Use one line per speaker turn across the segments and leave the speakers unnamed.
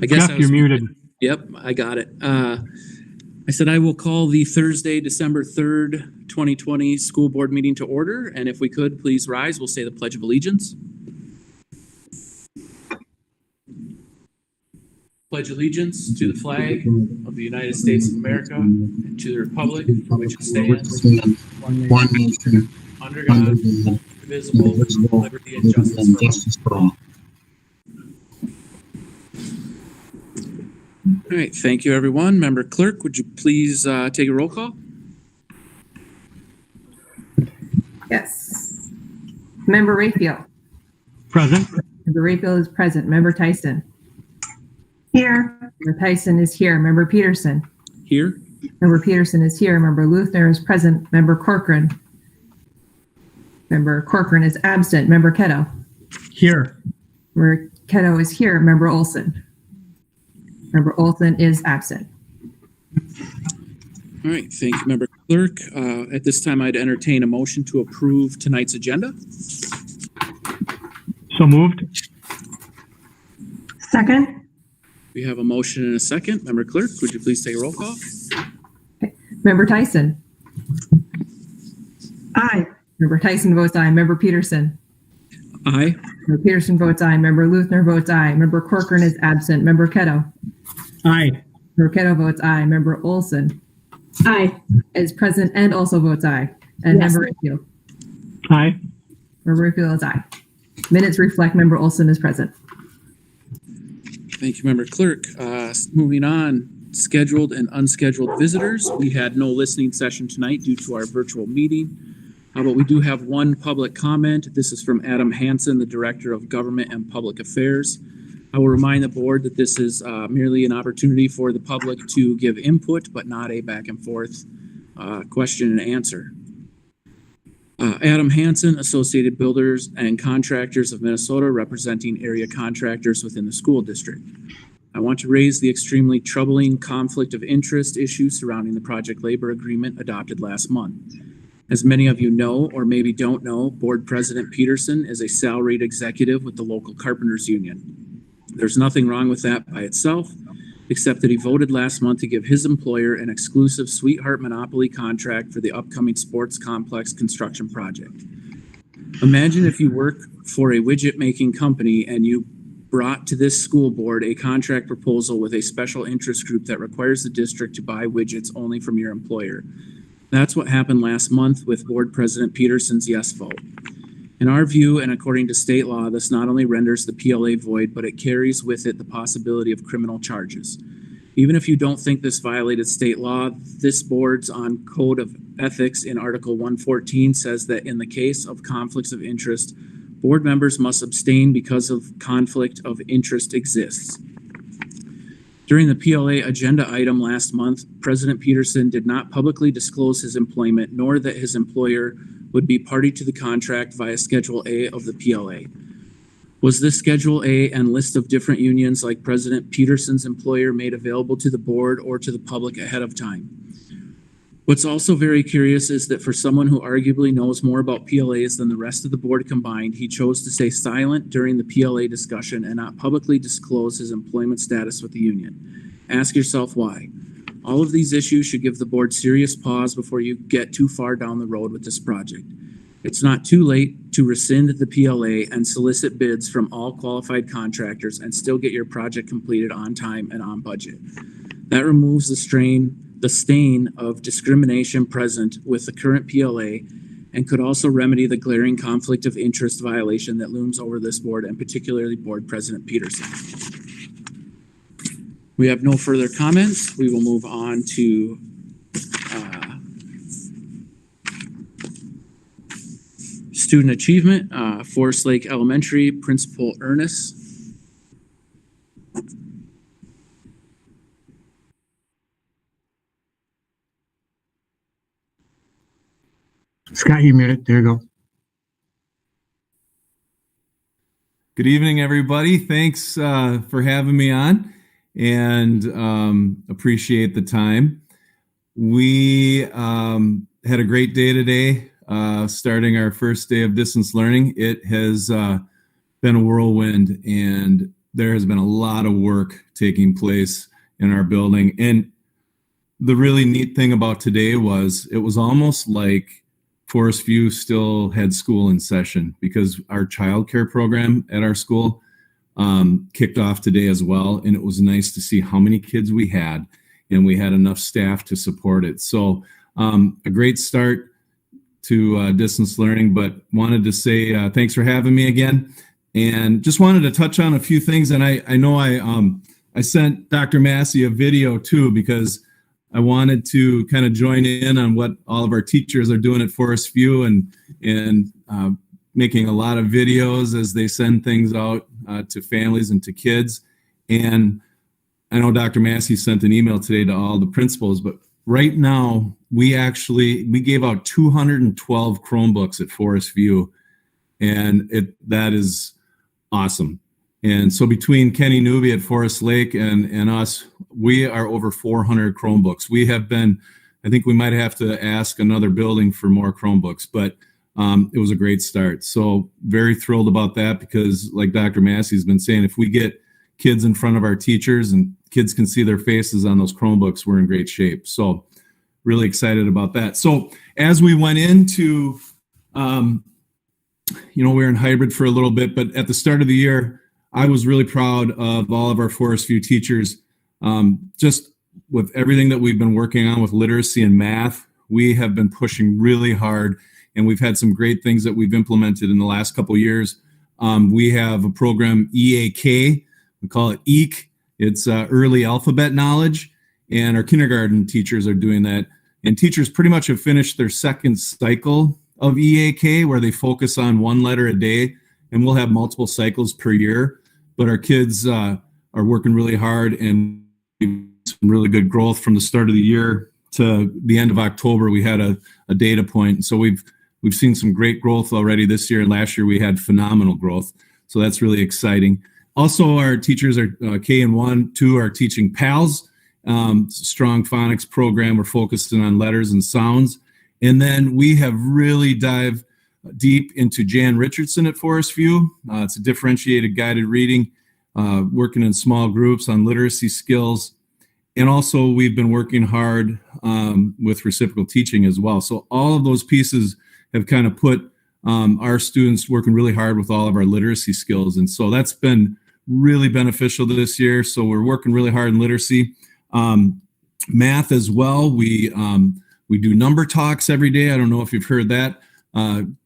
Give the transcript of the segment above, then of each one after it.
I guess
Jeff, you're muted.
Yep, I got it. I said I will call the Thursday, December 3rd, 2020 school board meeting to order. And if we could, please rise. We'll say the Pledge of Allegiance. Pledge allegiance to the flag of the United States of America and to the republic for which it stands, one nation, under God, indivisible, with liberty and justice for all. All right, thank you, everyone. Member Clerk, would you please take a roll call?
Yes. Member Rayfield.
Present.
Member Rayfield is present. Member Tyson.
Here.
Member Tyson is here. Member Peterson.
Here.
Member Peterson is here. Member Luthner is present. Member Corcoran. Member Corcoran is absent. Member Ketto.
Here.
Member Ketto is here. Member Olson. Member Olson is absent.
All right, thank you, Member Clerk. At this time, I'd entertain a motion to approve tonight's agenda.
So moved.
Second.
We have a motion and a second. Member Clerk, would you please take a roll call?
Okay. Member Tyson.
Aye.
Member Tyson votes aye. Member Peterson.
Aye.
Member Peterson votes aye. Member Luthner votes aye. Member Corcoran is absent. Member Ketto.
Aye.
Member Ketto votes aye. Member Olson
Aye.
is present and also votes aye. And
Yes.
Member Rayfield.
Aye.
Member Rayfield is aye. Minutes reflect Member Olson is present.
Thank you, Member Clerk. Moving on, scheduled and unscheduled visitors. We had no listening session tonight due to our virtual meeting. But we do have one public comment. This is from Adam Hansen, the Director of Government and Public Affairs. I will remind the board that this is merely an opportunity for the public to give input, but not a back and forth question and answer. Adam Hansen, Associated Builders and Contractors of Minnesota, representing area contractors within the school district. I want to raise the extremely troubling conflict of interest issue surrounding the project labor agreement adopted last month. As many of you know, or maybe don't know, Board President Peterson is a salaried executive with the local carpenters union. There's nothing wrong with that by itself, except that he voted last month to give his employer an exclusive sweetheart monopoly contract for the upcoming sports complex construction project. Imagine if you work for a widget making company and you brought to this school board a contract proposal with a special interest group that requires the district to buy widgets only from your employer. That's what happened last month with Board President Peterson's yes vote. In our view, and according to state law, this not only renders the PLA void, but it carries with it the possibility of criminal charges. Even if you don't think this violated state law, this board's on Code of Ethics in Article 114 says that in the case of conflicts of interest, board members must abstain because of conflict of interest exists. During the PLA agenda item last month, President Peterson did not publicly disclose his employment, nor that his employer would be party to the contract via Schedule A of the PLA. Was this Schedule A and list of different unions like President Peterson's employer made available to the board or to the public ahead of time? What's also very curious is that for someone who arguably knows more about PLAs than the rest of the board combined, he chose to stay silent during the PLA discussion and not publicly disclose his employment status with the union. Ask yourself why. All of these issues should give the board serious pause before you get too far down the road with this project. It's not too late to rescind the PLA and solicit bids from all qualified contractors and still get your project completed on time and on budget. That removes the stain of discrimination present with the current PLA and could also remedy the glaring conflict of interest violation that looms over this board and particularly Board President Peterson. We have no further comments. We will move on to student achievement. Forest Lake Elementary, Principal Ernest.
Scott, you're muted. There you go.
Good evening, everybody. Thanks for having me on and appreciate the time. We had a great day today, starting our first day of distance learning. It has been a whirlwind, and there has been a lot of work taking place in our building. And the really neat thing about today was it was almost like Forest View still had school in session, because our childcare program at our school kicked off today as well. And it was nice to see how many kids we had, and we had enough staff to support it. So a great start to distance learning, but wanted to say thanks for having me again. And just wanted to touch on a few things. And I know I sent Dr. Massey a video too, because I wanted to kind of join in on what all of our teachers are doing at Forest View, and making a lot of videos as they send things out to families and to kids. And I know Dr. Massey sent an email today to all the principals, but right now we gave out 212 Chromebooks at Forest View, and that is awesome. And so between Kenny Newby at Forest Lake and us, we are over 400 Chromebooks. We have been, I think we might have to ask another building for more Chromebooks, but it was a great start. So very thrilled about that, because like Dr. Massey's been saying, if we get kids in front of our teachers and kids can see their faces on those Chromebooks, we're in great shape. So really excited about that. So as we went into, we were in hybrid for a little bit, but at the start of the year, I was really proud of all of our Forest View teachers. Just with everything that we've been working on with literacy and math, we have been pushing really hard, and we've had some great things that we've implemented in the last couple of years. We have a program, EAK, we call it EEK. It's early alphabet knowledge, and our kindergarten teachers are doing that. And teachers pretty much have finished their second cycle of EAK, where they focus on one letter a day, and we'll have multiple cycles per year. But our kids are working really hard, and some really good growth from the start of the year to the end of October. We had a data point. So we've seen some great growth already this year. Last year we had phenomenal growth. So that's really exciting. Also, our teachers are K and 1, 2 are teaching PALS, strong phonics program. We're focusing on letters and sounds. And then we have really dived deep into Jan Richardson at Forest View. It's a differentiated guided reading, working in small groups on literacy skills. And also we've been working hard with reciprocal teaching as well. So all of those pieces have kind of put our students working really hard with all of our literacy skills. And so that's been really beneficial this year. So we're working really hard in literacy. Math as well. We do number talks every day. I don't know if you've heard that.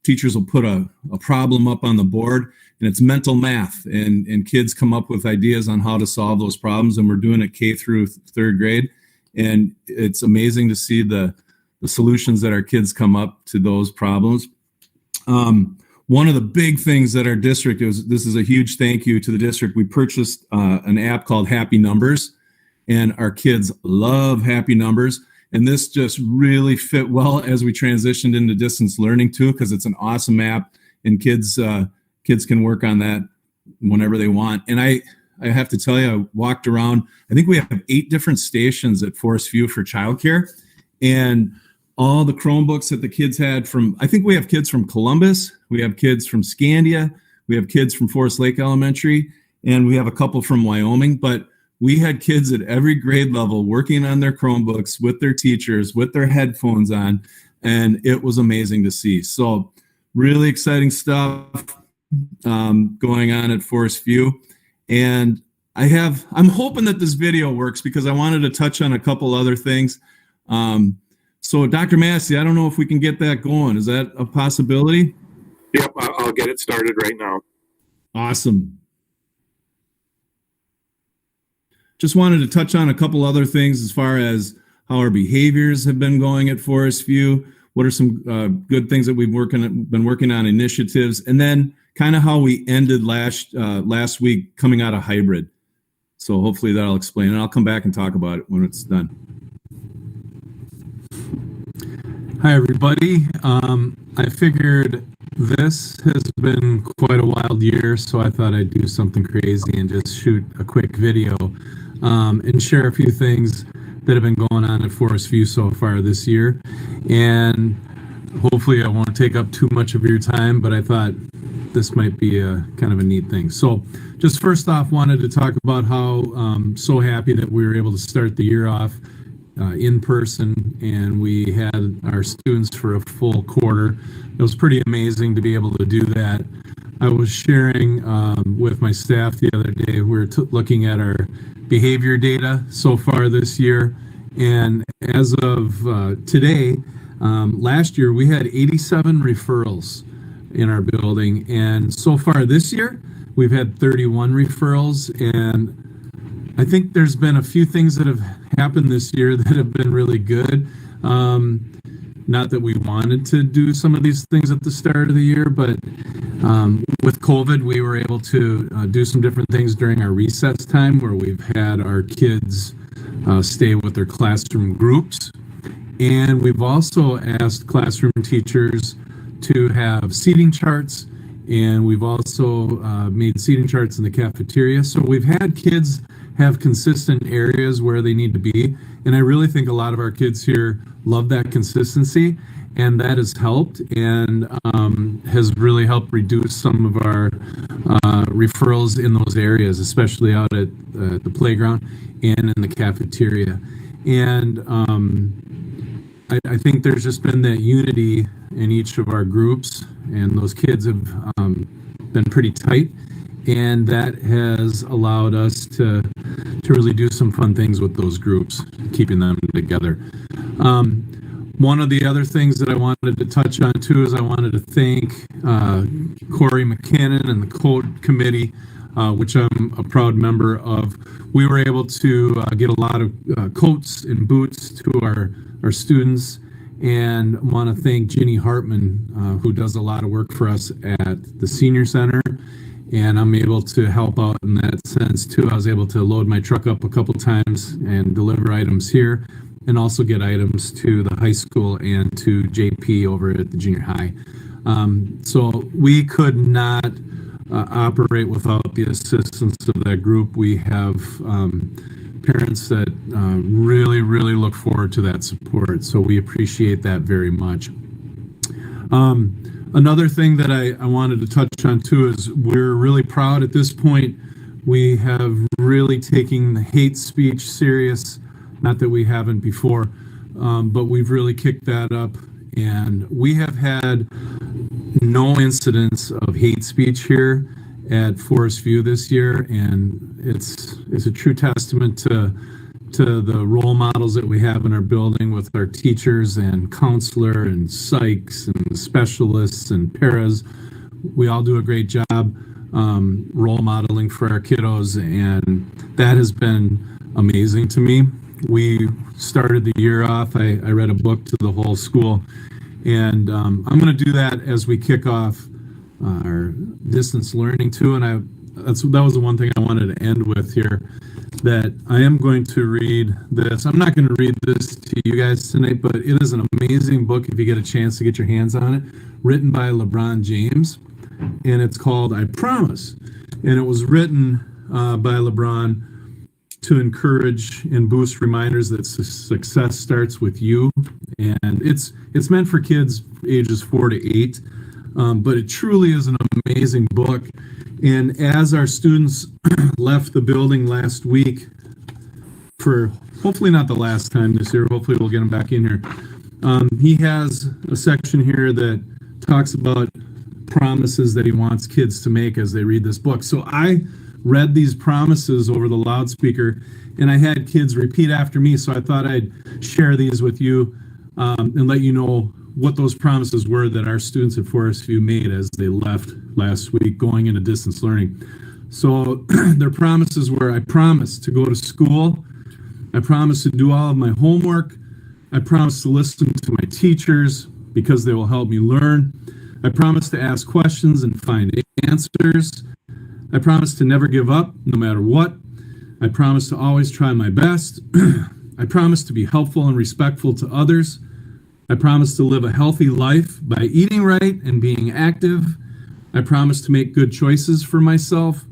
Teachers will put a problem up on the board, and it's mental math, and kids come up with ideas on how to solve those problems. And we're doing it K through third grade. And it's amazing to see the solutions that our kids come up to those problems. One of the big things that our district this is a huge thank you to the district. We purchased an app called Happy Numbers, and our kids love Happy Numbers. And this just really fit well as we transitioned into distance learning too, because it's an awesome app, and kids can work on that whenever they want. And I have to tell you, I walked around. I think we have 8 different stations at Forest View for childcare, and all the Chromebooks that the kids had I think we have kids from Columbus, we have kids from Scandia, we have kids from Forest Lake Elementary, and we have a couple from Wyoming. But we had kids at every grade level working on their Chromebooks with their teachers, with their headphones on, and it was amazing to see. So really exciting stuff going on at Forest View. And I'm hoping that this video works, because I wanted to touch on a couple other things. So Dr. Massey, I don't know if we can get that going. Is that a possibility?
Yep, I'll get it started right now.
Awesome. Just wanted to touch on a couple other things as far as how our behaviors have been going at Forest View. What are some good things that we've been working on, initiatives, and then kind of how we ended last week coming out of hybrid. So hopefully that'll explain, and I'll come back and talk about it when it's done.
Hi, everybody. I figured this has been quite a wild year, so I thought I'd do something crazy and just shoot a quick video and share a few things that have been going on at Forest View so far this year. And hopefully I won't take up too much of your time, but I thought this might be a kind of a neat thing. So just first off, wanted to talk about how so happy that we were able to start the year off in person, and we had our students for a full quarter. It was pretty amazing to be able to do that. I was sharing with my staff the other day, we were looking at our behavior data so far this year, and as of today, last year we had 87 referrals in our building, and so far this year we've had 31 referrals, and I think there's been a few things that have happened this year that have been really good. Not that we wanted to do some of these things at the start of the year, but with COVID, we were able to do some different things during our recess time where we've had our kids stay with their classroom groups. And we've also asked classroom teachers to have seating charts, and we've also made seating charts in the cafeteria. So we've had kids have consistent areas where they need to be. And I really think a lot of our kids here love that consistency, and that has helped and has really helped reduce some of our referrals in those areas, especially out at the playground and in the cafeteria. And I think there's just been that unity in each of our groups, and those kids have been pretty tight, and that has allowed us to really do some fun things with those groups, keeping them together. One of the other things that I wanted to touch on too is I wanted to thank Corey McKinnon and the Code Committee, which I'm a proud member of. We were able to get a lot of coats and boots to our students, and want to thank Ginny Hartman, who does a lot of work for us at the Senior Center. And I'm able to help out in that sense too. I was able to load my truck up a couple times and deliver items here, and also get items to the high school and to JP over at the junior high. So we could not operate without the assistance of that group. We have parents that really, really look forward to that support. So we appreciate that very much. Another thing that I wanted to touch on too is we're really proud at this point. We have really taken the hate speech serious. Not that we haven't before, but we've really kicked that up. And we have had no incidents of hate speech here at Forest View this year. And it's a true testament to the role models that we have in our building with our teachers and counselor and psychs and specialists and paras. We all do a great job role modeling for our kiddos, and that has been amazing to me. We started the year off, I read a book to the whole school, and I'm going to do that as we kick off our distance learning too. And that was the one thing I wanted to end with here, that I am going to read this. I'm not going to read this to you guys tonight, but it is an amazing book if you get a chance to get your hands on it, written by LeBron James, and it's called I Promise. And it was written by LeBron to encourage and boost reminders that success starts with you. And it's meant for kids ages 4 to 8, but it truly is an amazing book. And as our students left the building last week, for hopefully not the last time this year, hopefully we'll get them back in here, he has a section here that talks about promises that he wants kids to make as they read this book. So I read these promises over the loudspeaker, and I had kids repeat after me, so I thought I'd share these with you and let you know what those promises were that our students at Forest View made as they left last week going into distance learning. So their promises were, I promise to go to school. I promise to do all of my homework. I promise to listen to my teachers because they will help me learn. I promise to ask questions and find answers. I promise to never give up no matter what. I promise to always try my best. I promise to be helpful and respectful to others. I promise to live a healthy life by eating right and being active. I promise to make good choices for myself.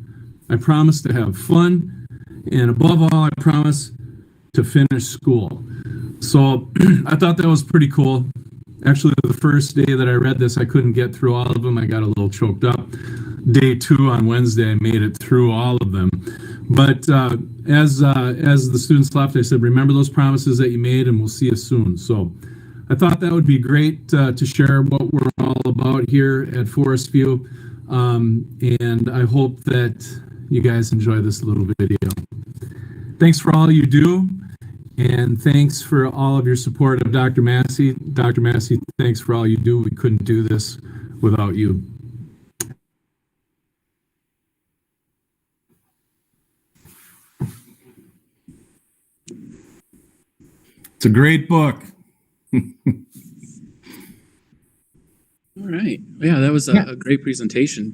I promise to have fun. And above all, I promise to finish school. So I thought that was pretty cool. Actually, the first day that I read this, I couldn't get through all of them. I got a little choked up. Day 2 on Wednesday, I made it through all of them. But as the students left, I said, remember those promises that you made, and we'll see you soon. So I thought that would be great to share what we're all about here at Forest View. And I hope that you guys enjoy this little video. Thanks for all you do. And thanks for all of your support of Dr. Massey. Dr. Massey, thanks for all you do. We couldn't do this without you.
It's a great book.
All right. Yeah, that was a great presentation.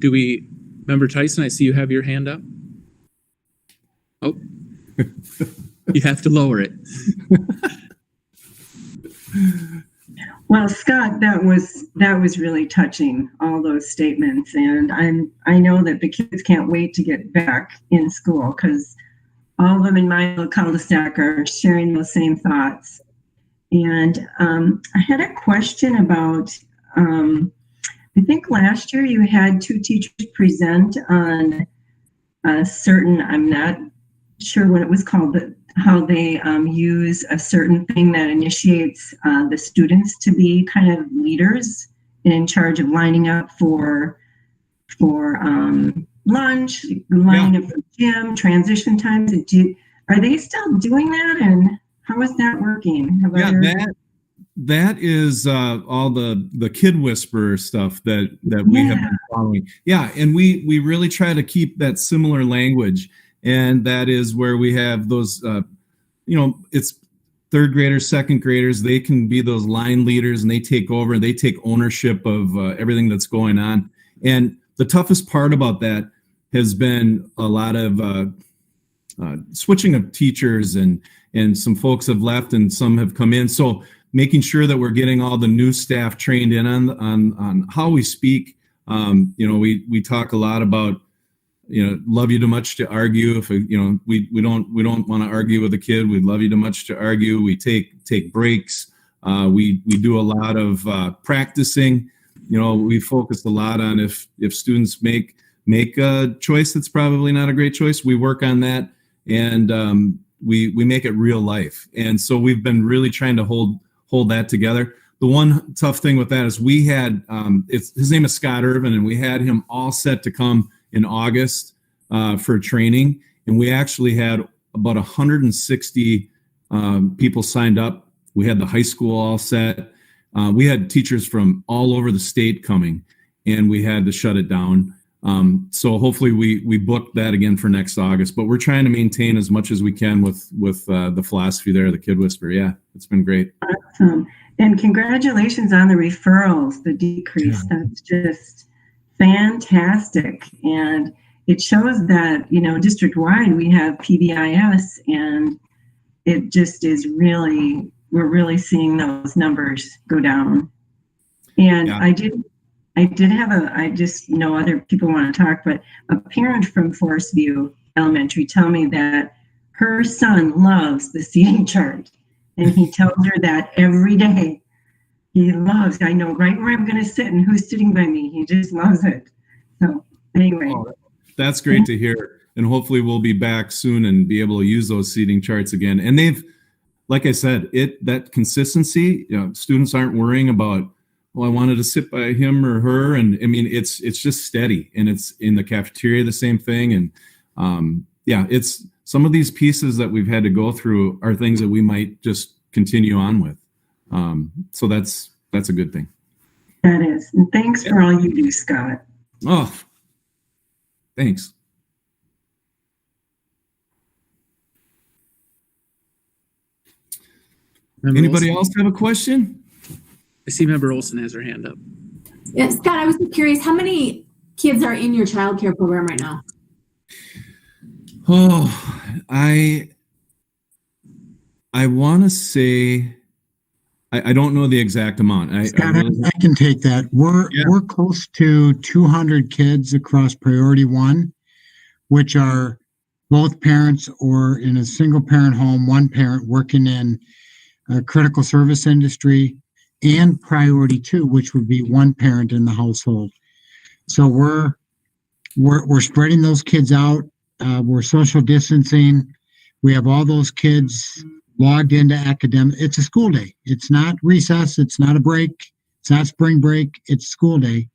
Member Tyson, I see you have your hand up. Oh, you have to lower it.
Well, Scott, that was really touching, all those statements. And I know that the kids can't wait to get back in school, because all of them in my little cul-de-sac are sharing those same thoughts. And I had a question about, I think last year you had 2 teachers present on a certain, I'm not sure what it was called, but how they use a certain thing that initiates the students to be kind of leaders and in charge of lining up for lunch, lining up for gym, transition times. Are they still doing that, and how is that working?
That is all the kid whisperer stuff that we have been following. Yeah, and we really try to keep that similar language, and that is where we have those, it's third graders, second graders. They can be those line leaders, and they take over, and they take ownership of everything that's going on. And the toughest part about that has been a lot of switching of teachers, and some folks have left and some have come in. So making sure that we're getting all the new staff trained in on how we speak. We talk a lot about, love you too much to argue. If we don't want to argue with a kid, we love you too much to argue. We take breaks. We do a lot of practicing. We focus a lot on if students make a choice that's probably not a great choice, we work on that, and we make it real life. And so we've been really trying to hold that together. The one tough thing with that is we had his name is Scott Irvin, and we had him all set to come in August for training, and we actually had about 160 people signed up. We had the high school all set. We had teachers from all over the state coming, and we had to shut it down. So hopefully we booked that again for next August, but we're trying to maintain as much as we can with the philosophy there, the Kid Whisperer. Yeah, it's been great.
Awesome. And congratulations on the referrals, the decrease. Yeah. That's just fantastic. And it shows that, district-wide we have PBIS, and it just is we're really seeing those numbers go down. And yeah. I just know other people want to talk, but a parent from Forest View Elementary tell me that her son loves the seating chart, and he tells her that every day. He loves, I know right where I'm going to sit and who's sitting by me. He just loves it. So anyway. Oh,
that's great to hear. And hopefully we'll be back soon and be able to use those seating charts again. And they've, like I said, that consistency, students aren't worrying about, I wanted to sit by him or her. And I mean, it's just steady, and it's in the cafeteria, the same thing. And it's some of these pieces that we've had to go through are things that we might just continue on with. So that's a good thing.
That is. And thanks for all you do, Scott.
Oh, thanks. Anybody else have a question?
I see Member Olson has her hand up.
Yeah, Scott, I was curious, how many kids are in your child care program right now?
Oh, I want to say, I don't know the exact amount.
Scott, I can take that. We're close to 200 kids across Priority 1, which are both parents or in a single parent home, one parent working in a critical service industry, and priority 2, which would be one parent in the household. So we're spreading those kids out. We're social distancing. We have all those kids logged into academic. It's a school day. It's not recess. It's not a break. It's not spring break. It's school day.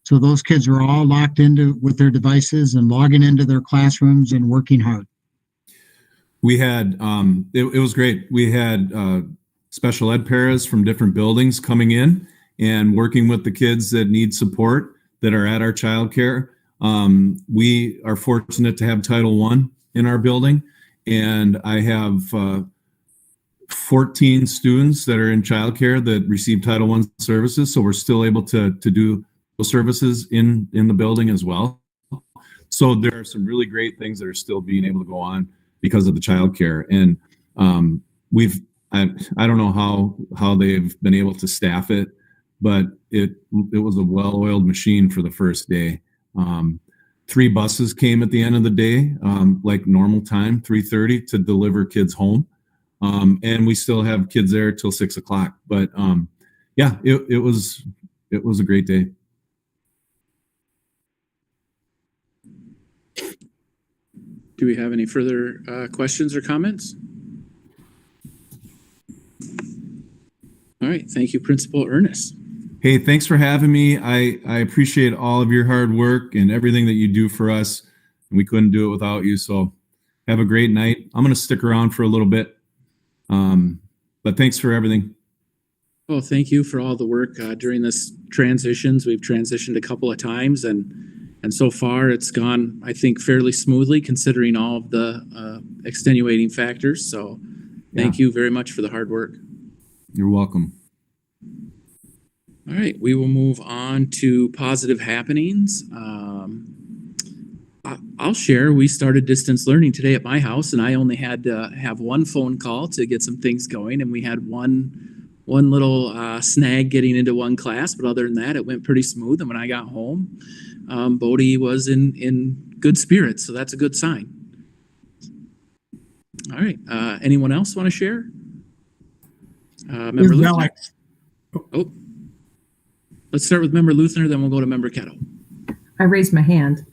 So those kids are all locked into with their devices and logging into their classrooms and working hard.
We had, it was great. We had special ed paras from different buildings coming in and working with the kids that need support that are at our childcare. We are fortunate to have Title I in our building, and I have 14 students that are in childcare that receive Title I services. So we're still able to do those services in the building as well. So there are some really great things that are still being able to go on because of the childcare. And I don't know how they've been able to staff it, but it was a well-oiled machine for the first day. 3 buses came at the end of the day, like normal time, 3:30, to deliver kids home. And we still have kids there till 6 o'clock. But yeah, it was a great day.
Do we have any further questions or comments? All right, thank you, Principal Ernest.
Hey, thanks for having me. I appreciate all of your hard work and everything that you do for us. We couldn't do it without you. So have a great night. I'm going to stick around for a little bit. But thanks for everything.
Well, thank you for all the work during this transitions. We've transitioned a couple of times, and so far it's gone, I think, fairly smoothly considering all of the extenuating factors. So thank you very much for the hard work.
You're welcome.
All right, we will move on to positive happenings. I'll share, we started distance learning today at my house, and I only had to have one phone call to get some things going, and we had one little snag getting into one class, but other than that, it went pretty smooth. And when I got home, Bodie was in good spirits, so that's a good sign. All right, anyone else want to share? Member Luthner? Oh, let's start with Member Luthner, then we'll go to Member Kettle.
I raised my hand.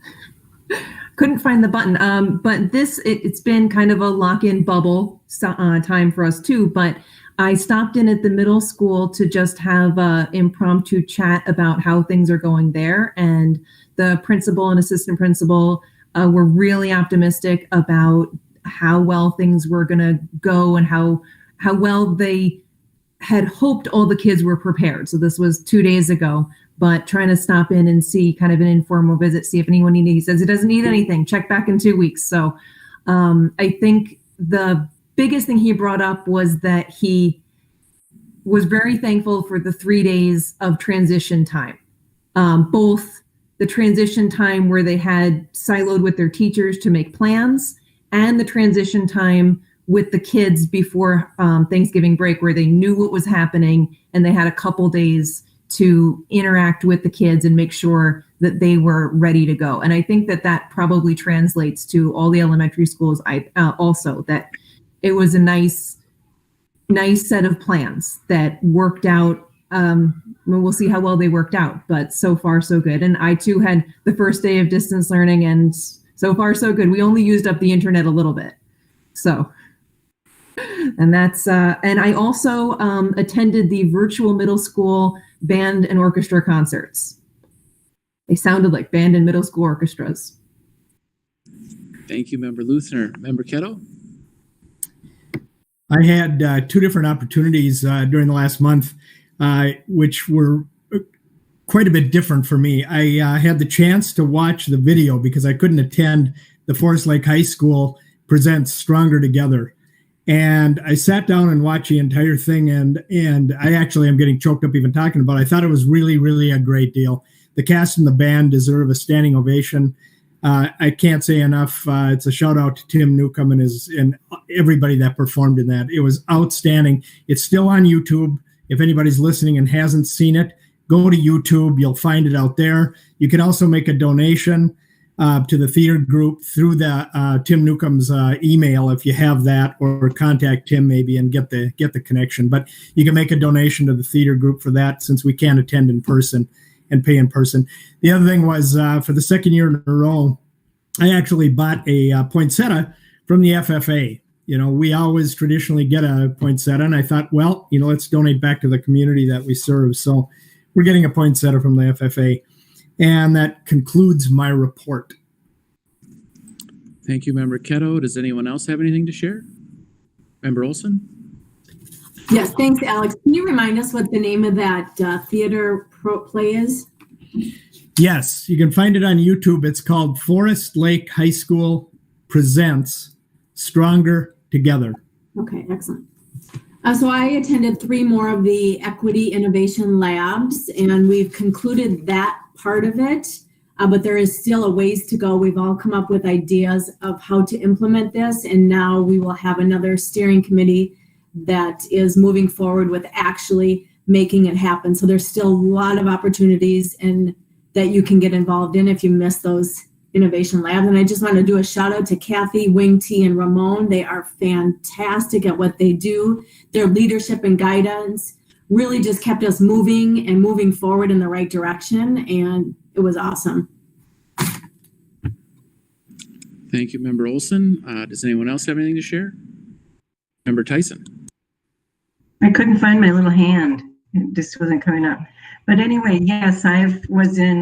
Couldn't find the button. But it's been kind of a lock-in bubble time for us too. But I stopped in at the middle school to just have an impromptu chat about how things are going there. And the principal and assistant principal were really optimistic about how well things were going to go and how well they had hoped all the kids were prepared. So this was 2 days ago, but trying to stop in and see kind of an informal visit, see if anyone needed. He says he doesn't need anything. Check back in 2 weeks. So I think the biggest thing he brought up was that he was very thankful for the 3 days of transition time, both the transition time where they had siloed with their teachers to make plans and the transition time with the kids before Thanksgiving break, where they knew what was happening and they had a couple days to interact with the kids and make sure that they were ready to go. And I think that probably translates to all the elementary schools. Also that it was a nice set of plans that worked out. We'll see how well they worked out, but so far so good. And I too had the first day of distance learning, and so far so good. We only used up the internet a little bit. So, and that's, and I also attended the virtual middle school band and orchestra concerts. They sounded like band and middle school orchestras.
Thank you, Member Luthner. Member Kettle?
I had 2 different opportunities during the last month, which were quite a bit different for me. I had the chance to watch the video because I couldn't attend the Forest Lake High School Presents Stronger Together. And I sat down and watched the entire thing, and I actually am getting choked up even talking about it. I thought it was really, really a great deal. The cast and the band deserve a standing ovation. I can't say enough. It's a shout out to Tim Newcomb and everybody that performed in that. It was outstanding. It's still on YouTube. If anybody's listening and hasn't seen it, go to YouTube. You'll find it out there. You can also make a donation. to the theater group through the Tim Newcomb's email if you have that, or contact Tim maybe and get the connection. But you can make a donation to the theater group for that, since we can't attend in person and pay in person. The other thing was, for the second year in a row, I actually bought a poinsettia from the FFA. We always traditionally get a poinsettia, and I thought, well, let's donate back to the community that we serve. So we're getting a poinsettia from the FFA. And that concludes my report.
Thank you, Member Ketto. Does anyone else have anything to share? Member Olson?
Yes, thanks, Alex. Can you remind us what the name of that theater play is?
Yes, you can find it on YouTube. It's called Forest Lake High School Presents Stronger Together.
Okay, excellent. So I attended 3 more of the Equity Innovation Labs, and we've concluded that part of it, but there is still a ways to go. We've all come up with ideas of how to implement this, and now we will have another steering committee that is moving forward with actually making it happen. So there's still a lot of opportunities and that you can get involved in if you miss those innovation labs. And I just want to do a shout out to Kathy, Wing T, and Ramon. They are fantastic at what they do. Their leadership and guidance really just kept us moving forward in the right direction. And it was awesome.
Thank you, Member Olson. Does anyone else have anything to share? Member Tyson?
I couldn't find my little hand. It just wasn't coming up. But anyway, yes, I was in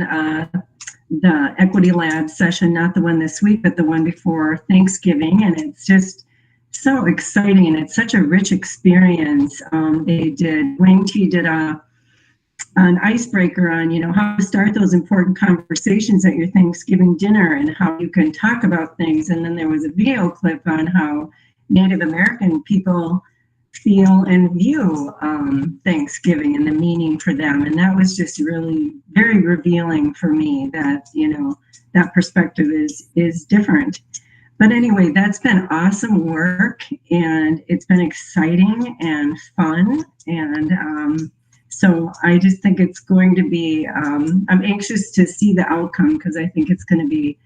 the Equity Lab session, not the one this week, but the one before Thanksgiving. And it's just so exciting, and it's such a rich experience. Wing T did an icebreaker on, how to start those important conversations at your Thanksgiving dinner and how you can talk about things. And then there was a video clip on how Native American people feel and view Thanksgiving and the meaning for them. And that was just really very revealing for me that, that perspective is different. But anyway, that's been awesome work, and it's been exciting and fun. And so I just think it's going to be, I'm anxious to see the outcome, because I think it's going to be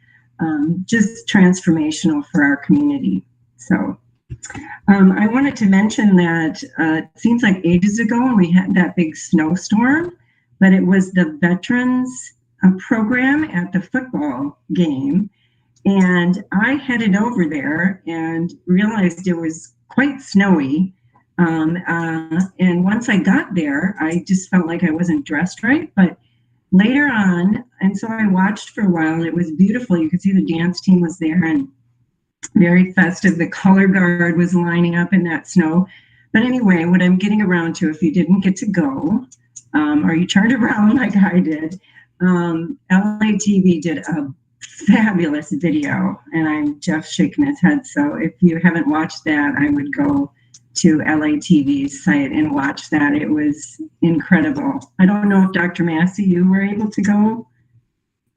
just transformational for our community. So I wanted to mention that it seems like ages ago we had that big snowstorm, but it was the veterans program at the football game. And I headed over there and realized it was quite snowy. And once I got there, I just felt like I wasn't dressed right. But later on, and so I watched for a while, and it was beautiful. You could see the dance team was there and very festive. The color guard was lining up in that snow. But anyway, what I'm getting around to, if you didn't get to go, or you turned around like I did, LATV did a fabulous video, and I'm just shaking his head. So if you haven't watched that, I would go to LATV's site and watch that. It was incredible. I don't know if Dr. Massey, you were able to go,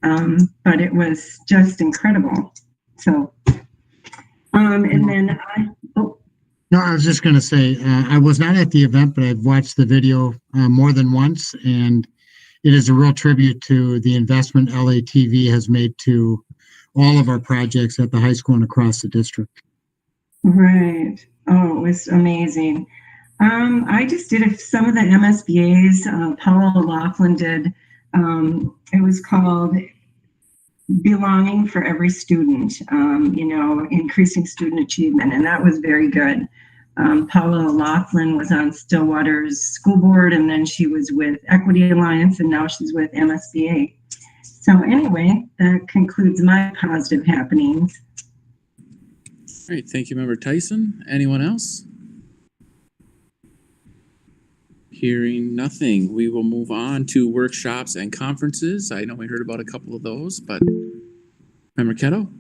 but it was just incredible. So, and then
No, I was just going to say, I was not at the event, but I've watched the video more than once, and it is a real tribute to the investment LATV has made to all of our projects at the high school and across the district.
Right. Oh, it was amazing. I just did some of the MSBA's. Paula Laughlin did. It was called Belonging for Every Student, increasing student achievement. And that was very good. Paula Laughlin was on Stillwater's school board, and then she was with Equity Alliance, and now she's with MSBA. So anyway, that concludes my positive happenings.
All right, thank you, Member Tyson. Anyone else? Hearing nothing, we will move on to workshops and conferences. I know we heard about a couple of those, but Member Ketto?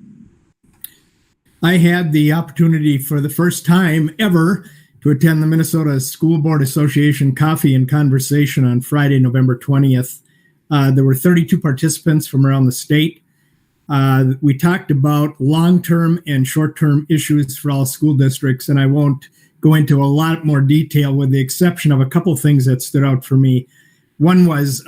I had the opportunity for the first time ever to attend the Minnesota School Board Association Coffee and Conversation on Friday, November 20th. There were 32 participants from around the state. We talked about long-term and short-term issues for all school districts, and I won't go into a lot more detail with the exception of a couple things that stood out for me. One was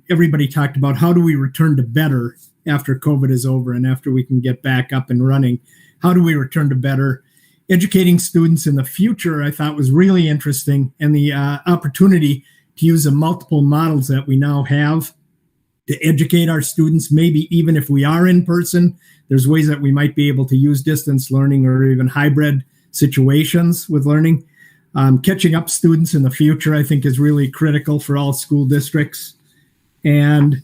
everybody talked about how do we return to better after COVID is over and after we can get back up and running. How do we return to better? Educating students in the future, I thought was really interesting, and the opportunity to use the multiple models that we now have to educate our students, maybe even if we are in person, there's ways that we might be able to use distance learning or even hybrid situations with learning. Catching up students in the future, I think, is really critical for all school districts. And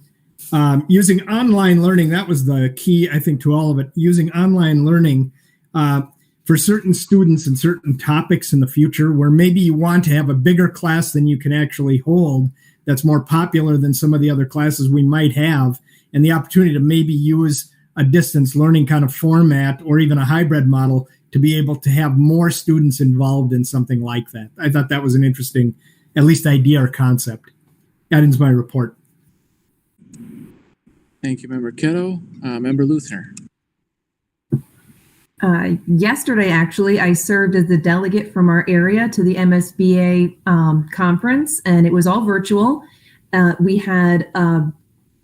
using online learning, that was the key, I think, to all of it. Using online learning for certain students and certain topics in the future where maybe you want to have a bigger class than you can actually hold that's more popular than some of the other classes we might have, and the opportunity to maybe use a distance learning kind of format or even a hybrid model to be able to have more students involved in something like that. I thought that was an interesting, at least idea or concept. That ends my report.
Thank you, Member Ketto. Member Luthner.
Yesterday, actually, I served as the delegate from our area to the MSBA conference, and it was all virtual. We had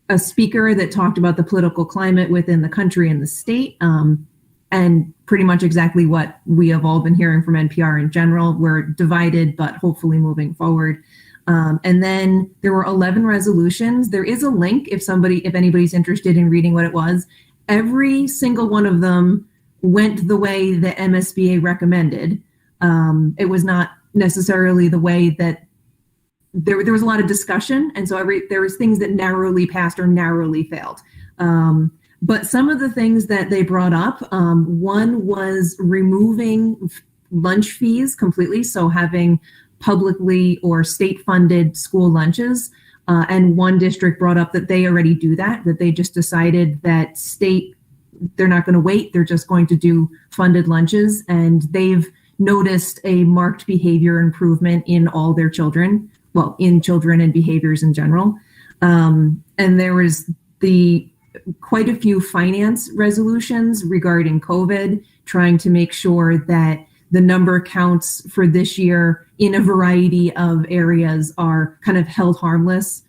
a speaker that talked about the political climate within the country and the state, and pretty much exactly what we have all been hearing from NPR in general. We're divided, but hopefully moving forward. And then there were 11 resolutions. There is a link if anybody's interested in reading what it was. Every single one of them went the way that MSBA recommended. It was not necessarily the way that there was a lot of discussion. And so there was things that narrowly passed or narrowly failed. But some of the things that they brought up, one was removing lunch fees completely. So having publicly or state-funded school lunches. And one district brought up that they already do that they just decided that they're not going to wait. They're just going to do funded lunches. And they've noticed a marked behavior improvement in all their children, well, in children and behaviors in general. And there was quite a few finance resolutions regarding COVID, trying to make sure that the number counts for this year in a variety of areas are kind of held harmless.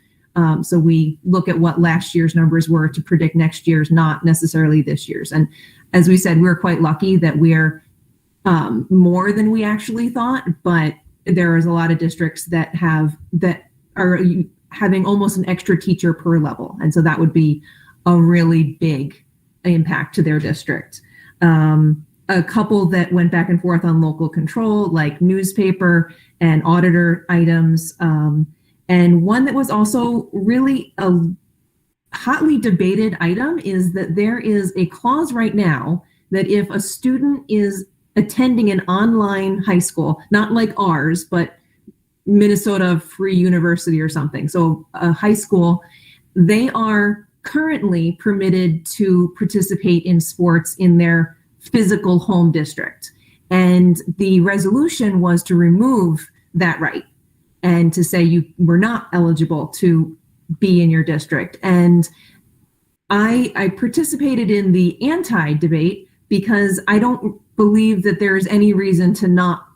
So we look at what last year's numbers were to predict next year's, not necessarily this year's. And as we said, we're quite lucky that we're more than we actually thought, but there is a lot of districts that are having almost an extra teacher per level. And so that would be a really big impact to their district. A couple that went back and forth on local control, like newspaper and auditor items. And one that was also really a hotly debated item is that there is a clause right now that if a student is attending an online high school, not like ours, but Minnesota Free University or something, so a high school, they are currently permitted to participate in sports in their physical home district. And the resolution was to remove that right and to say you were not eligible to be in your district. And I participated in the anti-debate because I don't believe that there's any reason to not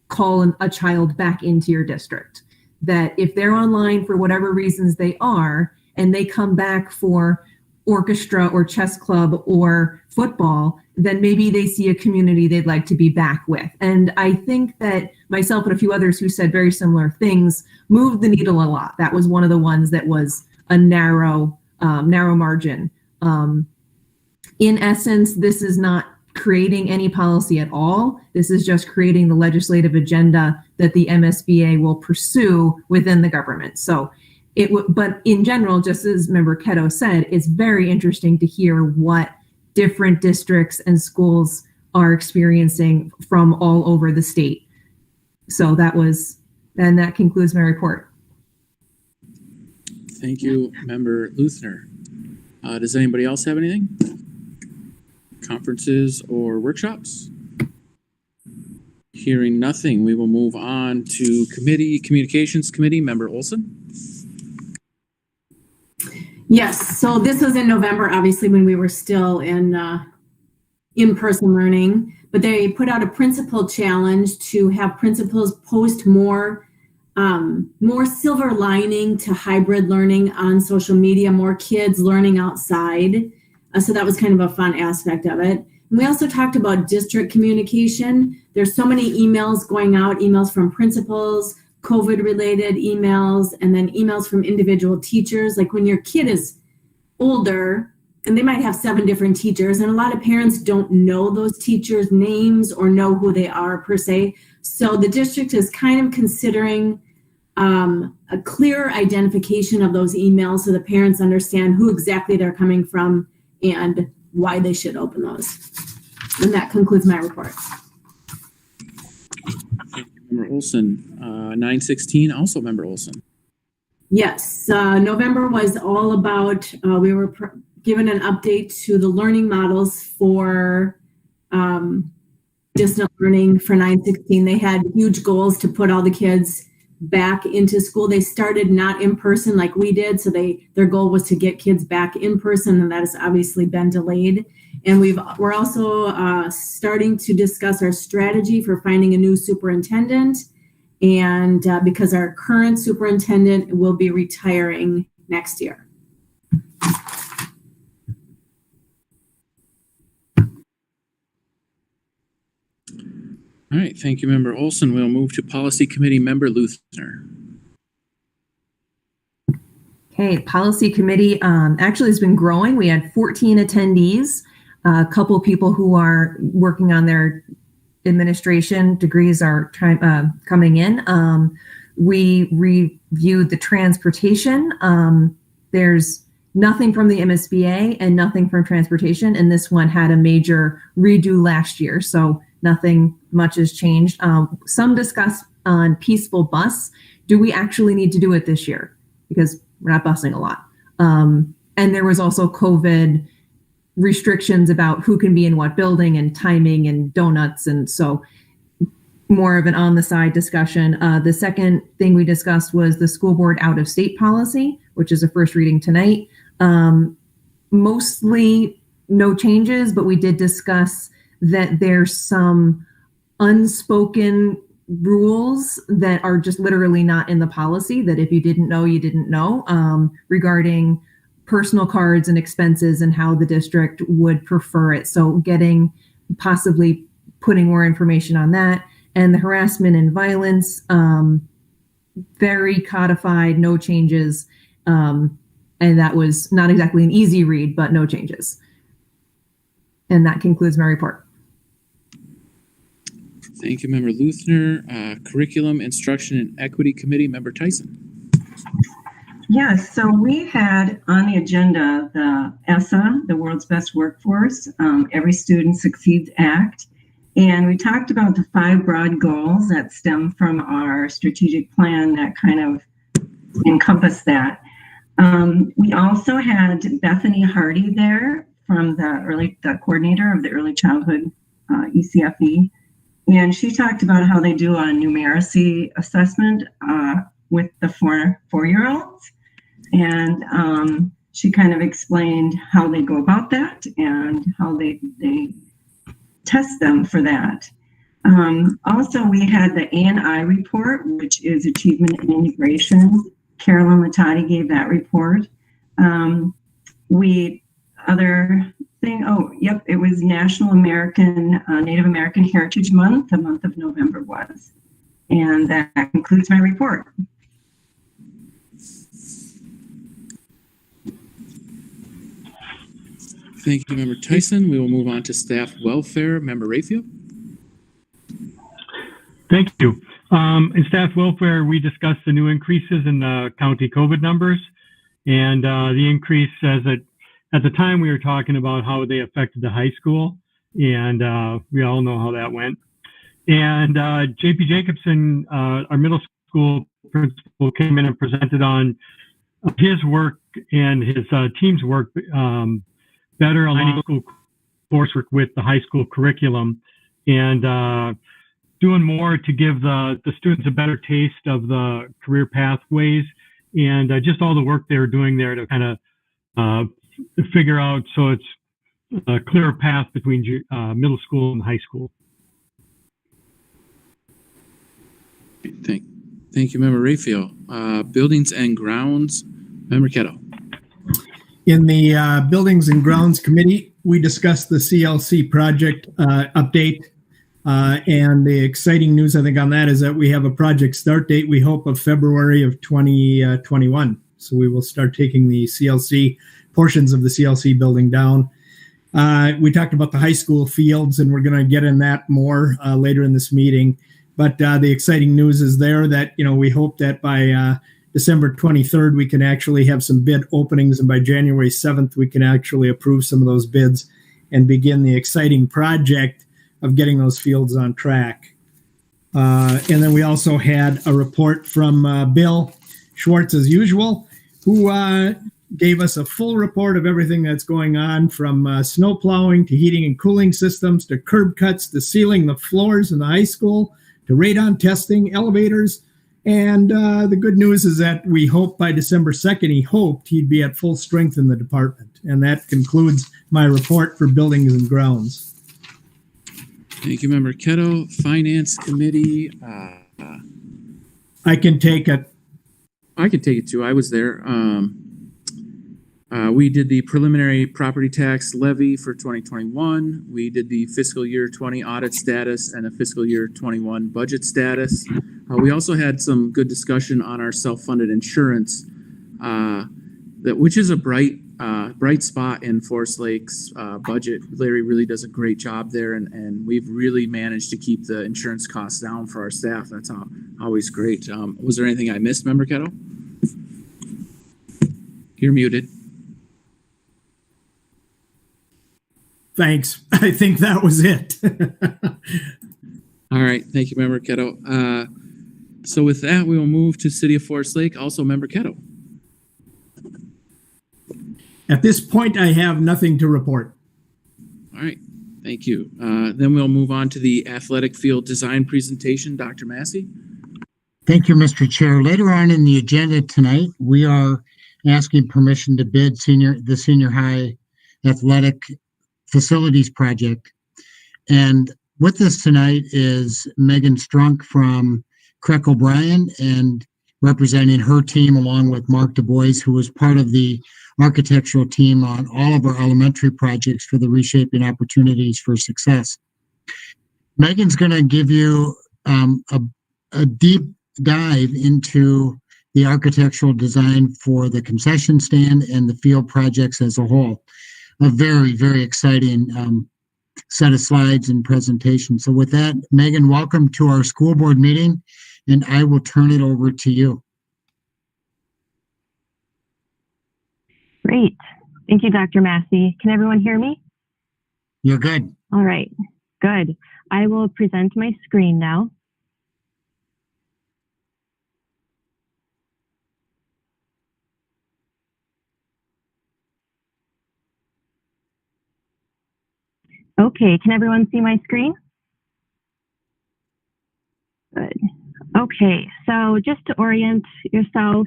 call a child back into your district. That if they're online for whatever reasons they are, and they come back for orchestra or chess club or football, then maybe they see a community they'd like to be back with. And I think that myself and a few others who said very similar things moved the needle a lot. That was one of the ones that was a narrow margin. In essence, this is not creating any policy at all. This is just creating the legislative agenda that the MSBA will pursue within the government. So but in general, just as Member Ketto said, it's very interesting to hear what different districts and schools are experiencing from all over the state. So that concludes my report.
Thank you, Member Luthner. Does anybody else have anything? Conferences or workshops? Hearing nothing, we will move on to Communications Committee. Member Olson.
Yes, so this was in November, obviously, when we were still in in-person learning, but they put out a principal challenge to have principals post more silver lining to hybrid learning on social media, more kids learning outside. So that was kind of a fun aspect of it. And we also talked about district communication. There's so many emails going out, emails from principals, COVID-related emails, and then emails from individual teachers. Like when your kid is older, and they might have 7 different teachers, and a lot of parents don't know those teachers' names or know who they are per se. So the district is kind of considering a clear identification of those emails so the parents understand who exactly they're coming from and why they should open those. And that concludes my report.
Member Olson, 916, also Member Olson.
Yes, November was all about, we were given an update to the learning models for distant learning for 916. They had huge goals to put all the kids back into school. They started not in person like we did, so their goal was to get kids back in person, and that has obviously been delayed. And we're also starting to discuss our strategy for finding a new superintendent, and because our current superintendent will be retiring next year.
All right, thank you, Member Olson. We'll move to Policy Committee Member Luthner.
Okay, Policy Committee actually has been growing. We had 14 attendees, a couple people who are working on their administration degrees are coming in. We reviewed the transportation. There's nothing from the MSBA and nothing from transportation, and this one had a major redo last year, so nothing much has changed. Some discuss on Peaceful Bus. Do we actually need to do it this year? Because we're not busing a lot. And there was also COVID restrictions about who can be in what building and timing and donuts. And so more of an on the side discussion. The second thing we discussed was the school board out of state policy, which is a first reading tonight. Mostly no changes, but we did discuss that there's some unspoken rules that are just literally not in the policy, that if you didn't know, you didn't know, regarding personal cards and expenses and how the district would prefer it. So possibly putting more information on that. And the harassment and violence, very codified, no changes. And that was not exactly an easy read, but no changes. And that concludes my report.
Thank you, Member Luthner. Curriculum, Instruction, and Equity Committee, Member Tyson.
Yes, so we had on the agenda the ESSA, the World's Best Workforce, Every Student Succeeds Act. And we talked about the 5 broad goals that stem from our strategic plan that kind of encompass that. We also had Bethany Hardy there from the coordinator of the Early Childhood ECFE. And she talked about how they do a numeracy assessment with the four-year-olds. And she kind of explained how they go about that and how they test them for that. Also, we had the A&I report, which is Achievement and Integration. Carolyn Latati gave that report. It was National Native American Heritage Month. The month of November was. And that concludes my report.
Thank you, Member Tyson. We will move on to Staff Welfare, Member Rayfield.
Thank you. In Staff Welfare, we discussed the new increases in the county COVID numbers, and the increase at the time we were talking about how they affected the high school, and we all know how that went. And JP Jacobson, our middle school principal, came in and presented on his work and his team's work better aligning school coursework with the high school curriculum, and doing more to give the students a better taste of the career pathways, and just all the work they were doing there to kind of figure out so it's a clearer path between middle school and high school.
Thank you, Member Rayfield. Buildings and Grounds, Member Kettle.
In the Buildings and Grounds Committee, we discussed the CLC project update. And the exciting news, I think, on that is that we have a project start date, we hope, of February of 2021. So we will start taking the CLC portions of the CLC building down. We talked about the high school fields, and we're going to get in that more later in this meeting. But the exciting news is there that, we hope that by December 23rd, we can actually have some bid openings, and by January 7th, we can actually approve some of those bids and begin the exciting project of getting those fields on track. And then we also had a report from Bill Schwartz, as usual, who gave us a full report of everything that's going on, from snow plowing to heating and cooling systems to curb cuts to sealing the floors in the high school to radon testing, elevators. And the good news is that we hope by December 2nd, he hoped he'd be at full strength in the department. And that concludes my report for Buildings and Grounds.
Thank you, Member Ketto. Finance Committee.
I can take it.
I can take it too. I was there. We did the preliminary property tax levy for 2021. We did the fiscal year 20 audit status and the fiscal year 21 budget status. We also had some good discussion on our self-funded insurance, which is a bright spot in Forest Lake's budget. Larry really does a great job there, and we've really managed to keep the insurance costs down for our staff. That's always great. Was there anything I missed, Member Ketto? You're muted.
Thanks. I think that was it.
All right. Thank you, Member Ketto. So with that, we will move to City of Forest Lake. Also, Member Ketto.
At this point, I have nothing to report.
All right. Thank you. Then we'll move on to the athletic field design presentation. Dr. Massey.
Thank you, Mr. Chair. Later on in the agenda tonight, we are asking permission to bid the senior high athletic facilities project. And with us tonight is Megan Strunk from Craig O'Brien, and representing her team along with Mark Du Bois, who was part of the architectural team on all of our elementary projects for the Reshaping Opportunities for Success. Megan's going to give you a deep dive into the architectural design for the concession stand and the field projects as a whole. A very, very exciting set of slides and presentation. So with that, Megan, welcome to our school board meeting, and I will turn it over to you.
Great. Thank you, Dr. Massey. Can everyone hear me?
You're good.
All right, good. I will present my screen now. Okay, can everyone see my screen? Good. Okay, so just to orient yourself,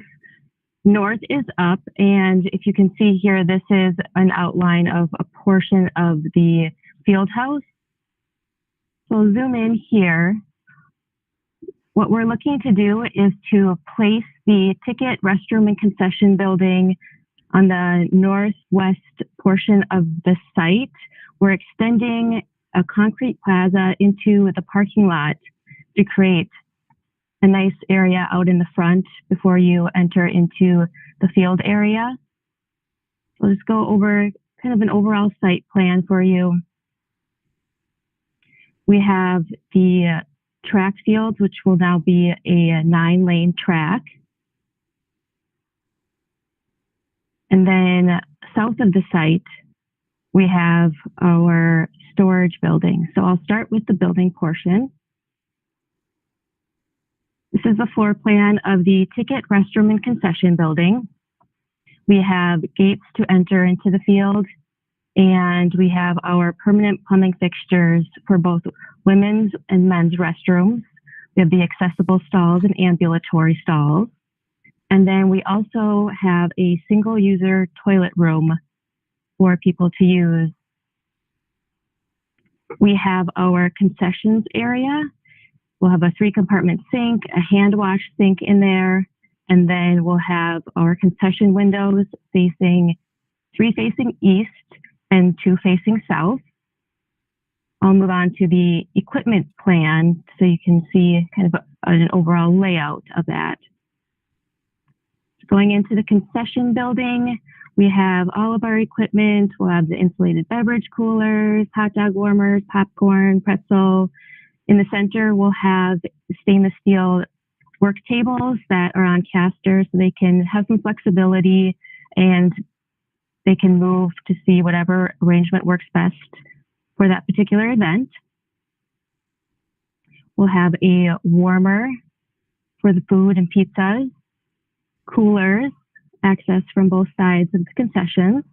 north is up, and if you can see here, this is an outline of a portion of the field house. So zoom in here. What we're looking to do is to place the ticket, restroom, and concession building on the northwest portion of the site. We're extending a concrete plaza into the parking lot to create a nice area out in the front before you enter into the field area. So let's go over kind of an overall site plan for you. We have the track field, which will now be a 9-lane track. And then south of the site, we have our storage building. So I'll start with the building portion. This is the floor plan of the ticket, restroom, and concession building. We have gates to enter into the field, and we have our permanent plumbing fixtures for both women's and men's restrooms. We have the accessible stalls and ambulatory stalls. And then we also have a single user toilet room for people to use. We have our concessions area. We'll have a 3-compartment sink, a hand wash sink in there, and then we'll have our concession windows facing 3 facing east and 2 facing south. I'll move on to the equipment plan so you can see kind of an overall layout of that. Going into the concession building, we have all of our equipment. We'll have the insulated beverage coolers, hot dog warmers, popcorn, pretzel. In the center, we'll have stainless steel work tables that are on casters so they can have some flexibility and they can move to see whatever arrangement works best for that particular event. We'll have a warmer for the food and pizzas, coolers, access from both sides of the concessions.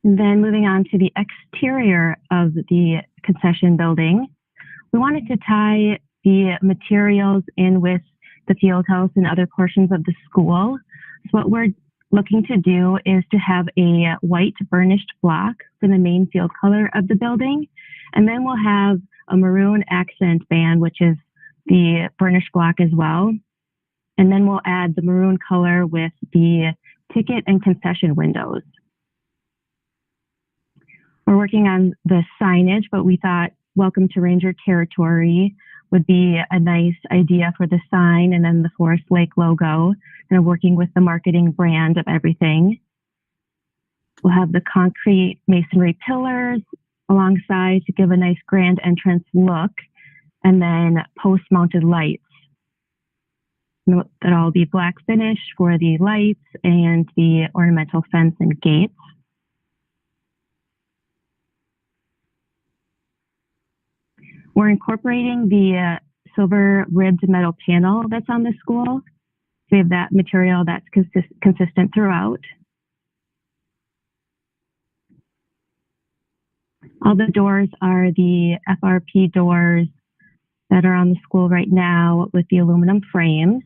And then moving on to the exterior of the concession building, we wanted to tie the materials in with the field house and other portions of the school. So what we're looking to do is to have a white burnished block for the main field color of the building. And then we'll have a maroon accent band, which is the burnished block as well. And then we'll add the maroon color with the ticket and concession windows. We're working on the signage, but we thought Welcome to Ranger Territory would be a nice idea for the sign, and then the Forest Lake logo, and working with the marketing brand of everything. We'll have the concrete masonry pillars alongside to give a nice grand entrance look, and then post-mounted lights. Note that all be black finish for the lights and the ornamental fence and gates. We're incorporating the silver ribbed metal panel that's on the school. So we have that material that's consistent throughout. All the doors are the FRP doors that are on the school right now with the aluminum frames.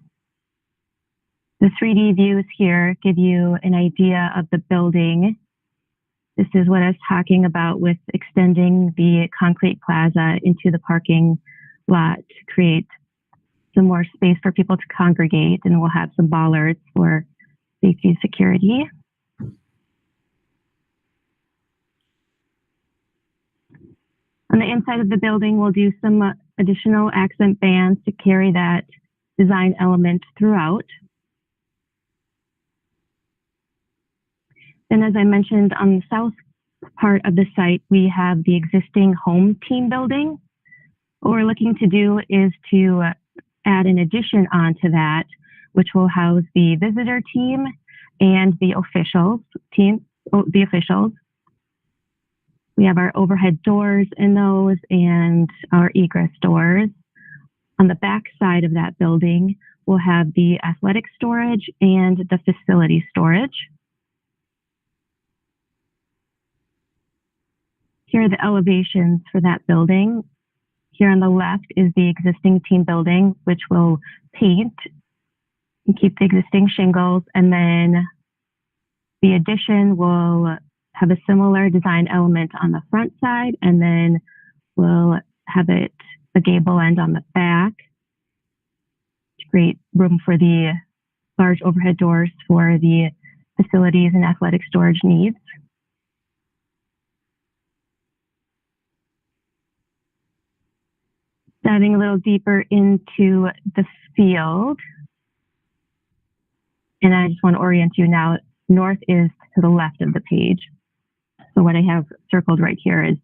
The 3D views here give you an idea of the building. This is what I was talking about with extending the concrete plaza into the parking lot to create some more space for people to congregate, and we'll have some bollards for safety and security. On the inside of the building, we'll do some additional accent bands to carry that design element throughout. And as I mentioned, on the south part of the site, we have the existing home team building. What we're looking to do is to add an addition onto that, which will house the visitor team and the officials team. The officials. We have our overhead doors in those and our egress doors. On the back side of that building, we'll have the athletic storage and the facility storage. Here are the elevations for that building. Here on the left is the existing team building, which will paint and keep the existing shingles. And then the addition will have a similar design element on the front side, and then we'll have it a gable end on the back to create room for the large overhead doors for the facilities and athletic storage needs. Diving a little deeper into the field. And I just want to orient you now. North is to the left of the page. So what I have circled right here is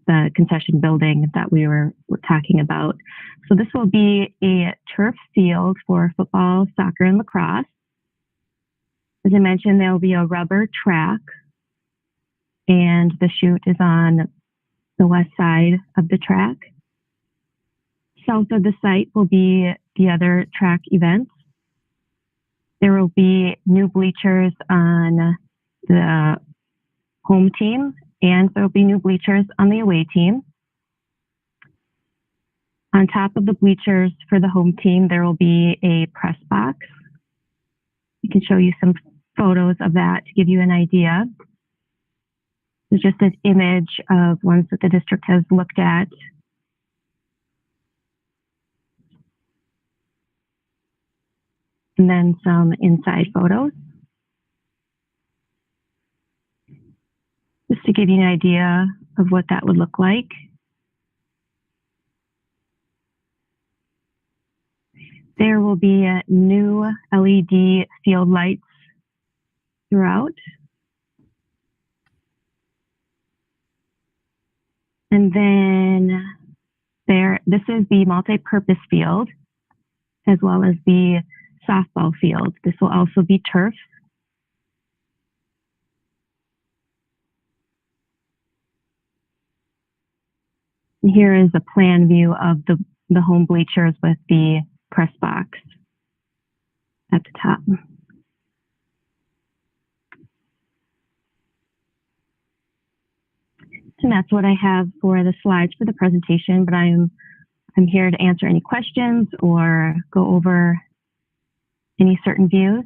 the concession building that we were talking about. So this will be a turf field for football, soccer, and lacrosse. As I mentioned, there will be a rubber track, and the chute is on the west side of the track. South of the site will be the other track events. There will be new bleachers on the home team, and there will be new bleachers on the away team. On top of the bleachers for the home team, there will be a press box. I can show you some photos of that to give you an idea. It's just an image of ones that the district has looked at. and then some inside photos. Just to give you an idea of what that would look like. There will be new LED field lights throughout. And then this is the multi-purpose field, as well as the softball field. This will also be turf. And here is a plan view of the home bleachers with the press box at the top. And that's what I have for the slides for the presentation, but I'm here to answer any questions or go over any certain views.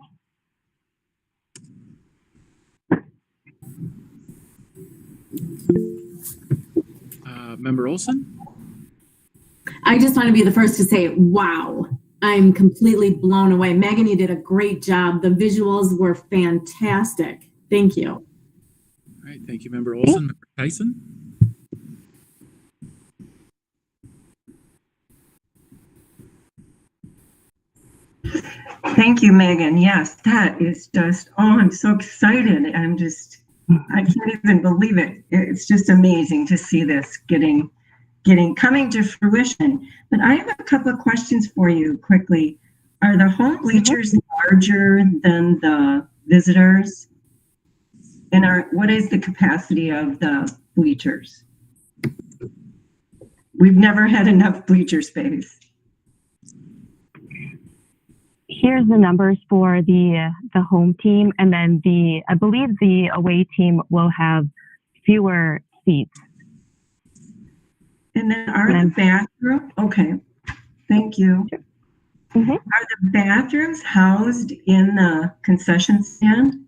Member Olson?
I just want to be the first to say, wow, I'm completely blown away. Megan, you did a great job. The visuals were fantastic. Thank you.
All right, thank you, Member Olson. Member Tyson?
Thank you, Megan. Yes, that is just, I'm so excited. I can't even believe it. It's just amazing to see this coming to fruition. But I have a couple of questions for you quickly. Are the home bleachers larger than the visitors? And what is the capacity of the bleachers? We've never had enough bleacher space.
Here's the numbers for the home team, and then I believe the away team will have fewer seats.
And then the bathroom? Okay, thank you.
Mm-hmm.
Are the bathrooms housed in the concession stand?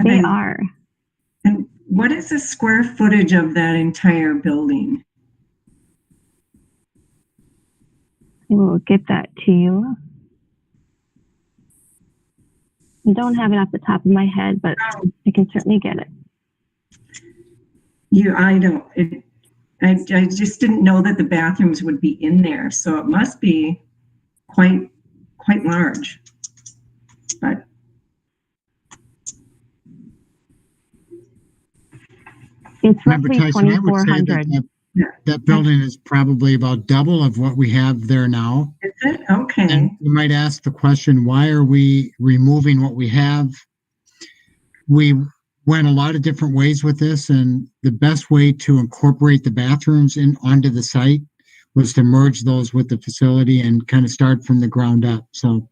They are.
And what is the square footage of that entire building?
I will get that to you. I don't have it off the top of my head, but I can certainly get it.
I just didn't know that the bathrooms would be in there, so it must be quite large. But
it's
Member
roughly
Tyson, I would say
2,400.
that building is probably about double of what we have there now.
Is it? Okay.
And you might ask the question, why are we removing what we have? We went a lot of different ways with this, and the best way to incorporate the bathrooms onto the site was to merge those with the facility and kind of start from the ground up. So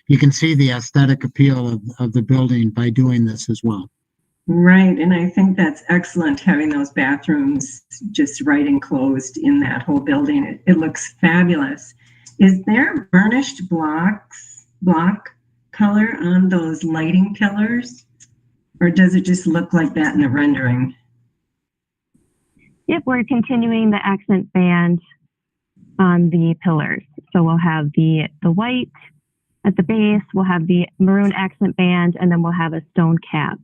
you can see the aesthetic appeal of the building by doing this as well.
Right, and I think that's excellent, having those bathrooms just right enclosed in that whole building. It looks fabulous. Is there burnished block color on those lighting pillars? Or does it just look like that in the rendering?
Yep, we're continuing the accent band on the pillars. So we'll have the white at the base, we'll have the maroon accent band, and then we'll have a stone cap.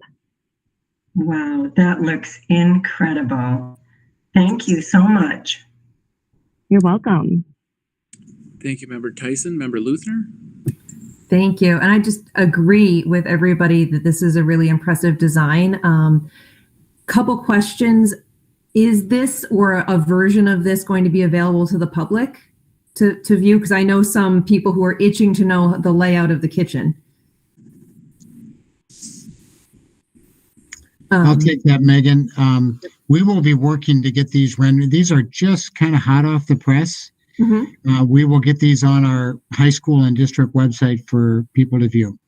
Wow, that looks incredible. Thank you so much.
You're welcome.
Thank you, Member Tyson. Member Luthner?
Thank you. And I just agree with everybody that this is a really impressive design. Couple questions. Is this or a version of this going to be available to the public to view? Because I know some people who are itching to know the layout of the kitchen.
I'll take that, Megan. We will be working to get these rendered. These are just kind of hot off the press.
Mm-hmm.
We will get these on our high school and district website for people to view.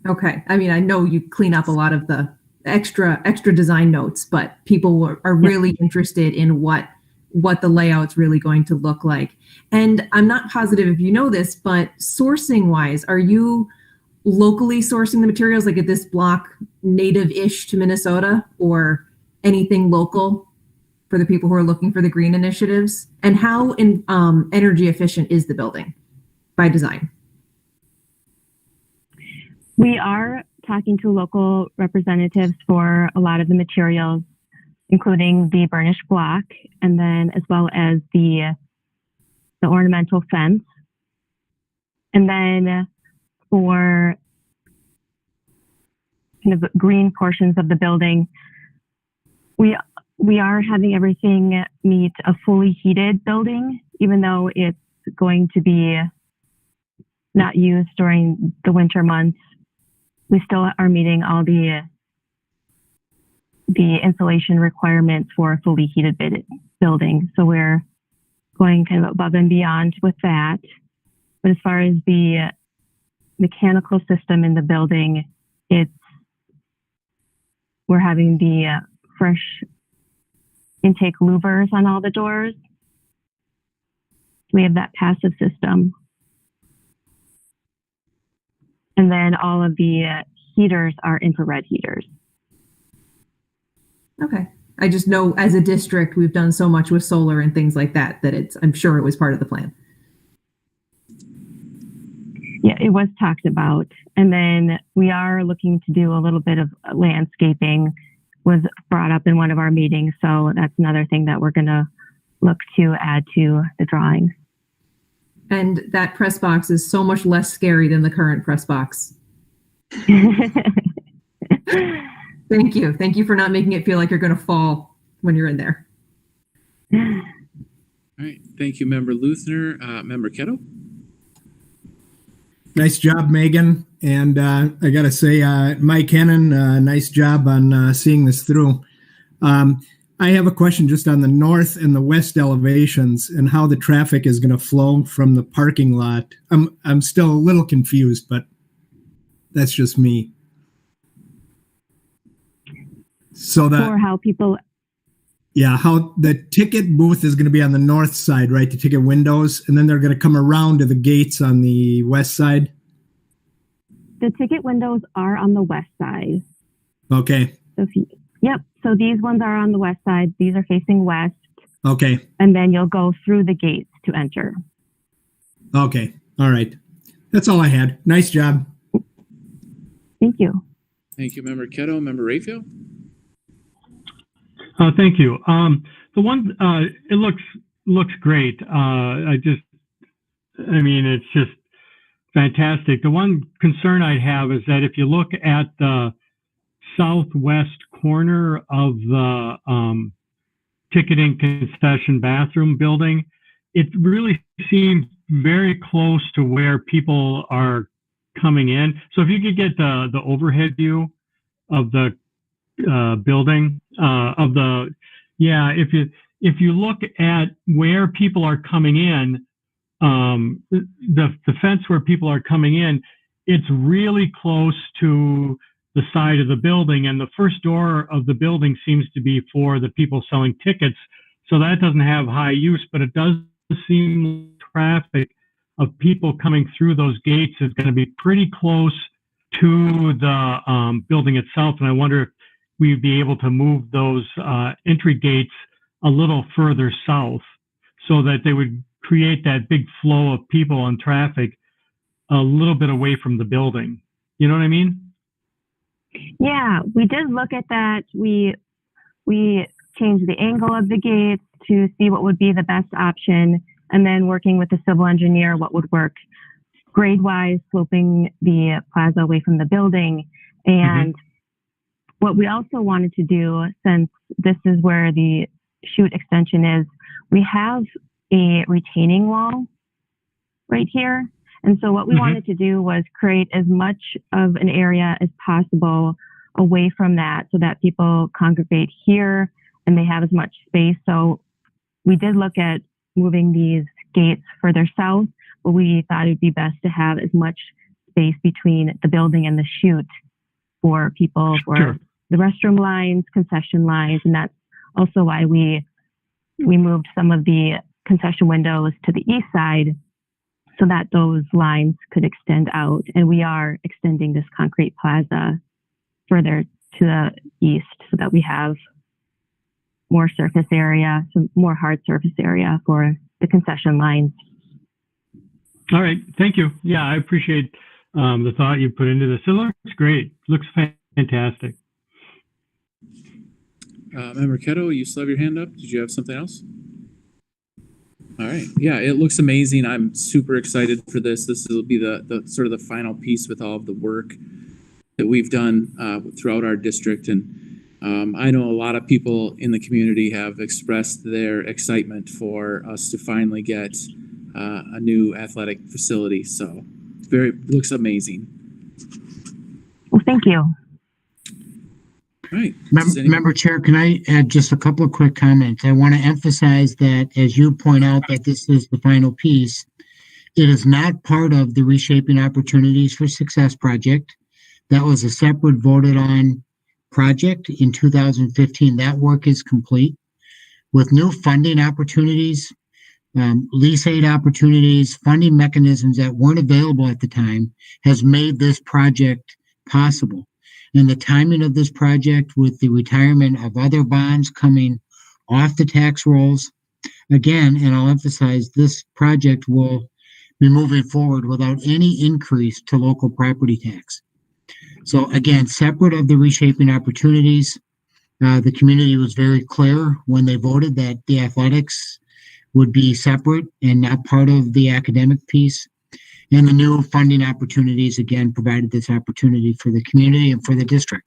Okay. I mean, I know you clean up a lot of the extra design notes, but people are really interested in what the layout's really going to look like. And I'm not positive if you know this, but sourcing wise, are you locally sourcing the materials, like at this block native-ish to Minnesota, or anything local for the people who are looking for the green initiatives? And how energy efficient is the building by design?
We are talking to local representatives for a lot of the materials, including the burnished block, and then as well as the ornamental fence. And then for kind of green portions of the building, we are having everything meet a fully heated building, even though it's going to be not used during the winter months. We still are meeting all the insulation requirements for a fully heated building. So we're going kind of above and beyond with that. But as far as the mechanical system in the building, we're having the fresh intake louvers on all the doors. We have that passive system. And then all of the heaters are infrared heaters.
Okay. I just know as a district, we've done so much with solar and things like that, I'm sure it was part of the plan.
Yeah, it was talked about. And then we are looking to do a little bit of landscaping, was brought up in one of our meetings. So that's another thing that we're going to look to add to the drawings.
And that press box is so much less scary than the current press box. Thank you. Thank you for not making it feel like you're going to fall when you're in there.
All right. Thank you, Member Luthner. Member Ketto?
Nice job, Megan. And I got to say, Mike Hennon, nice job on seeing this through. I have a question just on the north and the west elevations and how the traffic is going to flow from the parking lot. I'm still a little confused, but that's just me. So that
for how people,
yeah, how the ticket booth is going to be on the north side, right? The ticket windows, and then they're going to come around to the gates on the west side.
the ticket windows are on the west side.
Okay.
So yep. So these ones are on the west side. These are facing west.
Okay.
And then you'll go through the gates to enter.
Okay. All right. That's all I had. Nice job.
Thank you.
Thank you, Member Ketto. Member Raphael?
Thank you. The one, it looks great. It's just fantastic. The one concern I have is that if you look at the southwest corner of the ticketing concession bathroom building, it really seems very close to where people are coming in. So if you could get the overhead view of the building, if you look at where people are coming in, the fence where people are coming in, it's really close to the side of the building, and the first door of the building seems to be for the people selling tickets. So that doesn't have high use, but it does seem traffic of people coming through those gates is going to be pretty close to the building itself. And I wonder if we'd be able to move those entry gates a little further south so that they would create that big flow of people and traffic a little bit away from the building. You know what I mean?
Yeah, we did look at that. We changed the angle of the gates to see what would be the best option, and then working with the civil engineer, what would work grade-wise, sloping the plaza away from the building. And what we also wanted to do, since this is where the chute extension is, we have a retaining wall right here. And so what we wanted to do was create as much of an area as possible away from that so that people congregate here and they have as much space. So we did look at moving these gates further south, but we thought it'd be best to have as much space between the building and the chute for people, for the restroom lines, concession lines. And that's also why we moved some of the concession windows to the east side so that those lines could extend out. And we are extending this concrete plaza further to the east so that we have more surface area, some more hard surface area for the concession lines.
All right. Thank you. Yeah, I appreciate the thought you put into this. It looks great. Looks fantastic.
Member Ketto, you still have your hand up? Did you have something else? All right. Yeah, it looks amazing. I'm super excited for this. This will be the sort of the final piece with all of the work that we've done throughout our district. And I know a lot of people in the community have expressed their excitement for us to finally get a new athletic facility. So looks amazing.
Well, thank you.
Right.
Member Chair, can I add just a couple of quick comments? I want to emphasize that, as you point out, that this is the final piece. It is not part of the Reshaping Opportunities for Success project. That was a separate voted on project in 2015. That work is complete. With new funding opportunities, lease aid opportunities, funding mechanisms that weren't available at the time has made this project possible. And the timing of this project with the retirement of other bonds coming off the tax rolls, again, and I'll emphasize, this project will be moving forward without any increase to local property tax. So again, separate of the reshaping opportunities, the community was very clear when they voted that the athletics would be separate and not part of the academic piece. And the new funding opportunities, again, provided this opportunity for the community and for the district.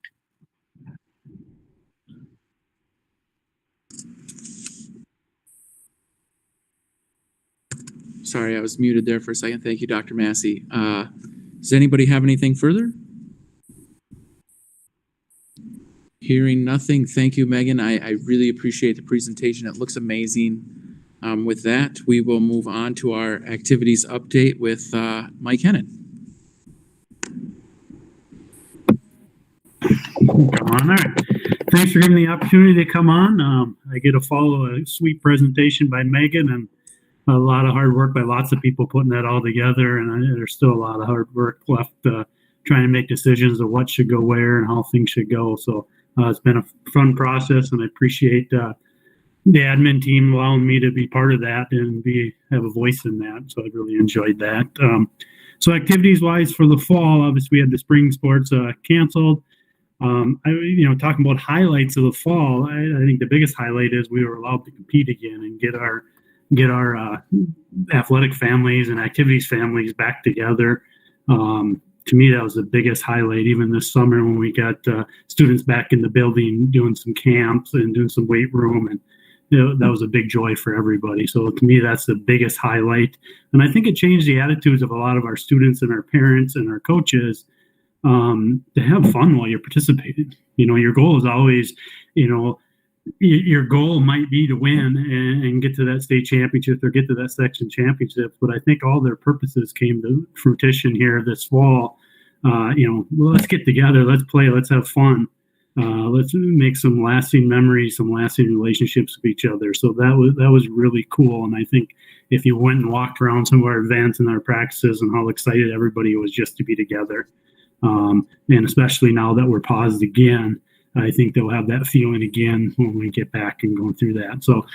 Sorry, I was muted there for a second. Thank you, Dr. Massey. Does anybody have anything further? Hearing nothing. Thank you, Megan. I really appreciate the presentation. It looks amazing. With that, we will move on to our activities update with Mike Hennon.
Come on, all right. Thanks for giving me the opportunity to come on. I get to follow a sweet presentation by Megan and a lot of hard work by lots of people putting that all together. And there's still a lot of hard work left trying to make decisions of what should go where and how things should go. So it's been a fun process, and I appreciate the admin team allowing me to be part of that and have a voice in that. So I really enjoyed that. So activities wise for the fall, obviously we had the spring sports canceled. Talking about highlights of the fall, I think the biggest highlight is we were allowed to compete again and get our athletic families and activities families back together. To me, that was the biggest highlight, even this summer when we got students back in the building doing some camps and doing some weight room, and that was a big joy for everybody. So to me, that's the biggest highlight. And I think it changed the attitudes of a lot of our students and our parents and our coaches to have fun while you're participating. Your goal is always, your goal might be to win and get to that state championship or get to that section championship. But I think all their purposes came to fruition here this fall. Let's get together, let's play, let's have fun. Let's make some lasting memories, some lasting relationships with each other. So that was really cool. And I think if you went and walked around some of our events and our practices and how excited everybody was just to be together, and especially now that we're paused again, I think they'll have that feeling again when we get back and going through that. So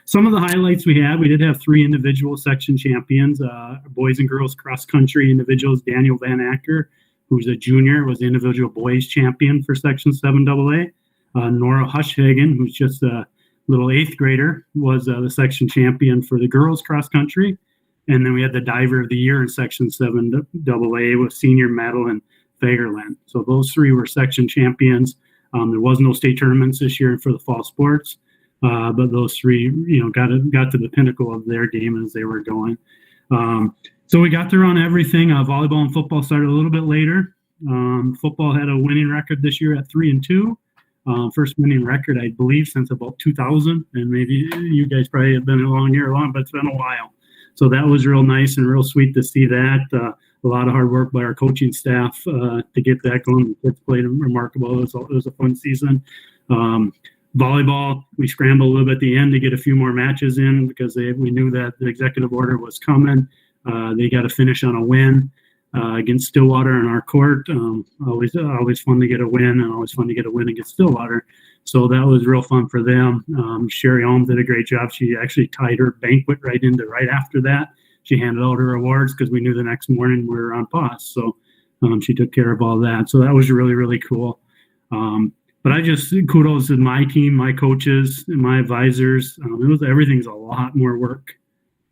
some of the highlights we did have 3 individual section champions, boys and girls cross country individuals. Daniel Van Acker, who's a junior, was the individual boys champion for Section 7AA. Nora Hushhagen, who's just a little 8th grader, was the section champion for the girls cross country. And then we had the diver of the year in Section 7AA with senior Madeline Fagerland. So those 3 were section champions. There was no state tournaments this year for the fall sports, but those 3, got to the pinnacle of their game as they were going. So we got to run everything. Volleyball and football started a little bit later. Football had a winning record this year at 3-2. First winning record, I believe, since about 2000. And maybe you guys probably have been along here long, but it's been a while. So that was real nice and real sweet to see that. A lot of hard work by our coaching staff to get that going. The kids played remarkable. It was a fun season. Volleyball, we scrambled a little bit at the end to get a few more matches in because we knew that the executive order was coming. They got to finish on a win against Stillwater in our court. Always fun to get a win, and always fun to get a win against Stillwater. So that was real fun for them. Sherry Holmes did a great job. She actually tied her banquet right after that. She handed out her awards because we knew the next morning we were on pause. So She took care of all that. So that was really, really cool. But I just kudos to my team, my coaches, and my advisors. Everything's a lot more work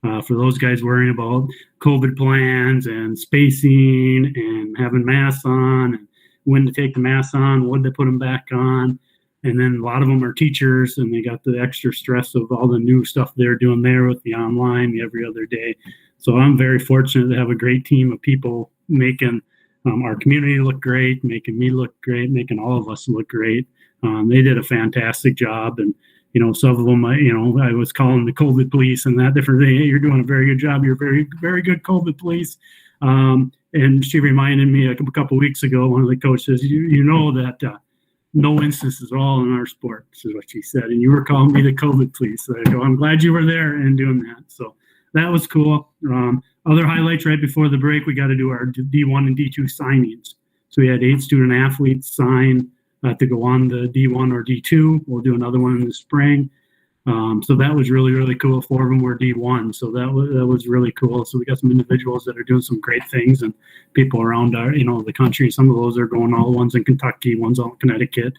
for those guys worrying about COVID plans and spacing and having masks on and when to take the masks on, when to put them back on. And then a lot of them are teachers, and they got the extra stress of all the new stuff they're doing there with the online the every other day. So I'm very fortunate to have a great team of people making our community look great, making me look great, making all of us look great. They did a fantastic job. And, some of them, I was calling the COVID police and that different thing. Hey, you're doing a very good job. You're very, very good COVID police. And she reminded me a couple of weeks ago, one of the coaches, you know that no instances at all in our sport, is what she said. And you were calling me the COVID police. So I go, I'm glad you were there and doing that. So that was cool. Other highlights right before the break, we got to do our D1 and D2 signings. So we had 8 student athletes sign to go on the D1 or D2. We'll do another one in the spring. So that was really, really cool. 4 of them were D1. So that was really cool. So we got some individuals that are doing some great things, and people around our, the country. Some of those are going, all the ones in Kentucky, one's out in Connecticut,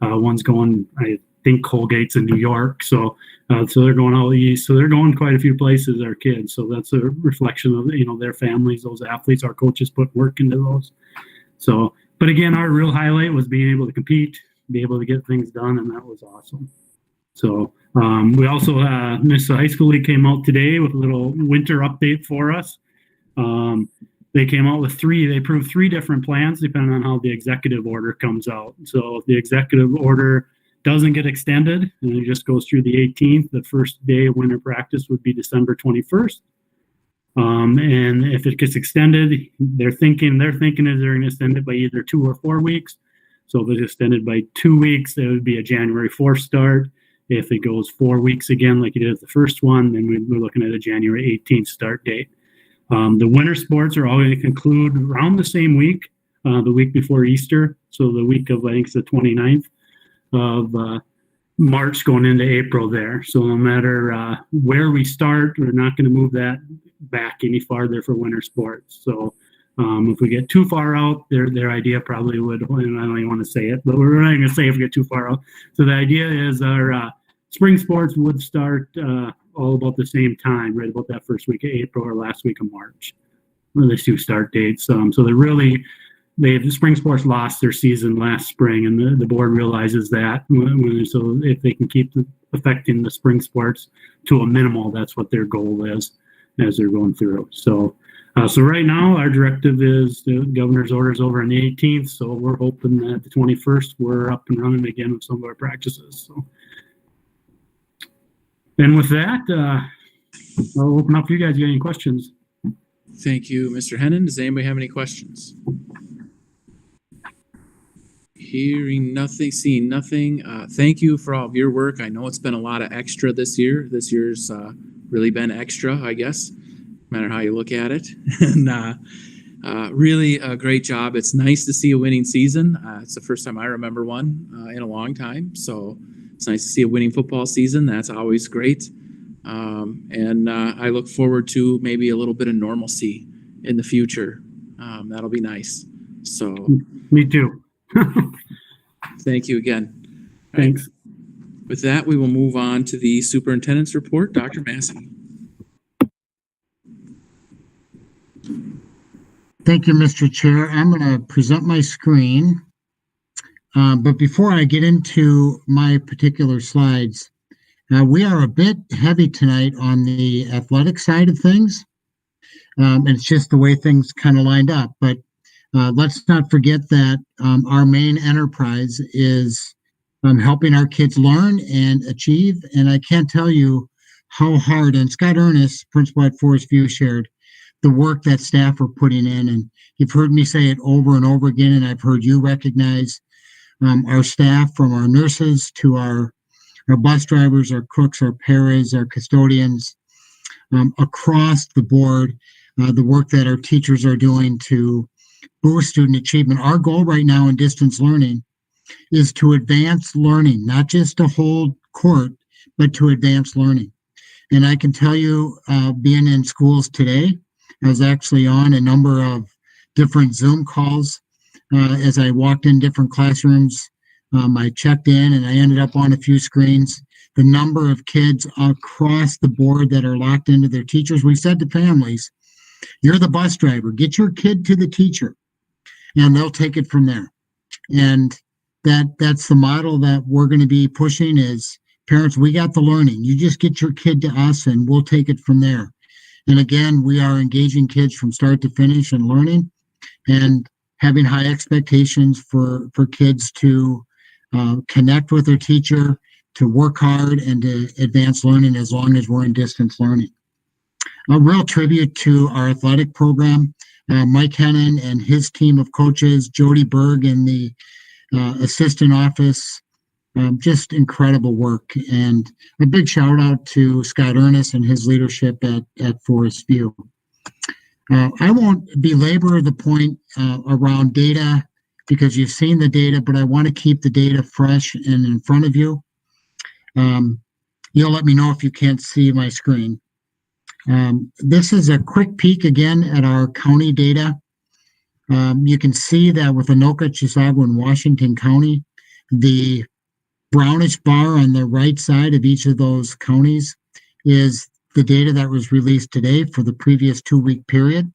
one's going, I think Colgate's in New York. So they're going all east. So they're going quite a few places, our kids. So that's a reflection of, their families, those athletes, our coaches put work into those. So, but again, our real highlight was being able to compete, be able to get things done. And that was awesome. So we also, Miss High School League came out today with a little winter update for us. They came out with they approved 3 different plans depending on how the executive order comes out. So if the executive order doesn't get extended and it just goes through the 18th, the first day of winter practice would be December 21st. And if it gets extended, they're thinking they're going to extend it by either 2 or 4 weeks. So if it's extended by 2 weeks, it would be a January 4th start. If it goes 4 weeks again, like you did at the first one, then we're looking at a January 18th start date. The winter sports are all going to conclude around the same week, the week before Easter. So the week of, I think it's the 29th of March going into April there. So no matter where we start, we're not going to move that back any farther for winter sports. So if we get too far out, their idea probably would, and I don't even want to say it, but we're not going to say if we get too far out. So the idea is our spring sports would start all about the same time, right about that first week of April or last week of March. There's 2 start dates. So the spring sports lost their season last spring, and the board realizes that. So if they can keep affecting the spring sports to a minimal, that's what their goal is as they're going through. So right now our directive is the governor's orders over on the 18th. So we're hoping that the 21st we're up and running again with some of our practices. So. And with that, I'll open up for you guys. You got any questions?
Thank you, Mr. Hennon. Does anybody have any questions? Hearing nothing, seeing nothing. Thank you for all of your work. I know it's been a lot of extra this year. This year's really been extra, I guess, no matter how you look at it. And really a great job. It's nice to see a winning season. It's the first time I remember one in a long time. So it's nice to see a winning football season. That's always great. And I look forward to maybe a little bit of normalcy in the future. That'll be nice. So
me too.
Thank you again.
Thanks.
Right. With that, we will move on to the superintendent's report. Dr. Massey.
Thank you, Mr. Chair. I'm going to present my screen. But before I get into my particular slides, we are a bit heavy tonight on the athletic side of things. And it's just the way things kind of lined up. But let's not forget that our main enterprise is helping our kids learn and achieve. And I can't tell you how hard, and Scott Ernest, principal at Forest View, shared the work that staff are putting in. And you've heard me say it over and over again, and I've heard you recognize our staff, from our nurses to our bus drivers, our cooks, our paras, our custodians, across the board, the work that our teachers are doing to boost student achievement. Our goal right now in distance learning is to advance learning, not just to hold court, but to advance learning. And I can tell you, being in schools today, I was actually on a number of different Zoom calls. As I walked in different classrooms, I checked in and I ended up on a few screens. The number of kids across the board that are locked into their teachers. We said to families, you're the bus driver, get your kid to the teacher and they'll take it from there. And that's the model that we're going to be pushing is parents, we got the learning. You just get your kid to us and we'll take it from there. And again, we are engaging kids from start to finish and learning and having high expectations for kids to connect with their teacher, to work hard and to advance learning as long as we're in distance learning. A real tribute to our athletic program, Mike Hennon and his team of coaches, Jody Berg in the assistant office, just incredible work. And a big shout out to Scott Ernest and his leadership at Forest View. I won't belabor the point around data because you've seen the data, but I want to keep the data fresh and in front of you. You'll let me know if you can't see my screen. This is a quick peek again at our county data. You can see that with Anoka, Chisago, and Washington County, the brownish bar on the right side of each of those counties is the data that was released today for the previous 2-week period.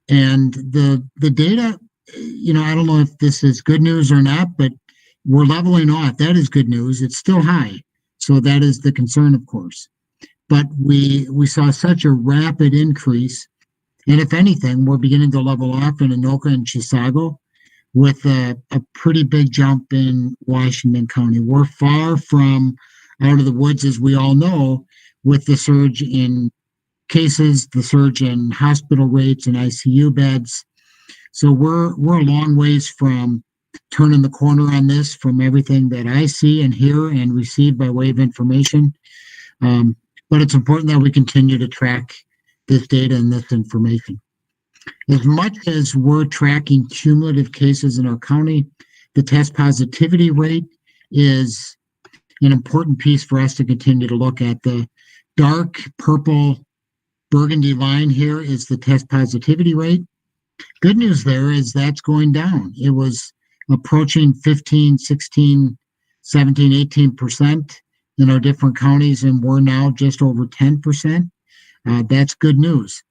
And the data, I don't know if this is good news or not, but we're leveling off. That is good news. It's still high. So that is the concern, of course. But we saw such a rapid increase. And if anything, we're beginning to level off in Anoka and Chisago with a pretty big jump in Washington County. We're far from out of the woods, as we all know, with the surge in cases, the surge in hospital rates and ICU beds. So we're a long ways from turning the corner on this from everything that I see and hear and receive by way of information. But it's important that we continue to track this data and this information. As much as we're tracking cumulative cases in our county, the test positivity rate is an important piece for us to continue to look at. The dark purple burgundy line here is the test positivity rate. Good news there is that's going down. It was approaching 15, 16, 17, 18% in our different counties, and we're now just over 10%. That's good news.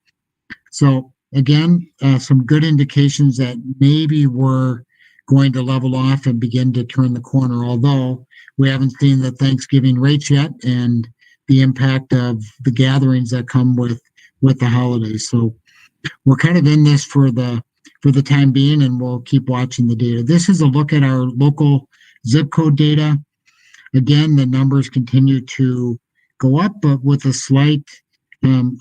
So again, some good indications that maybe we're going to level off and begin to turn the corner, although we haven't seen the Thanksgiving rates yet and the impact of the gatherings that come with the holidays. So we're kind of in this for the time being, and we'll keep watching the data. This is a look at our local zip code data. Again, the numbers continue to go up, but with a slight,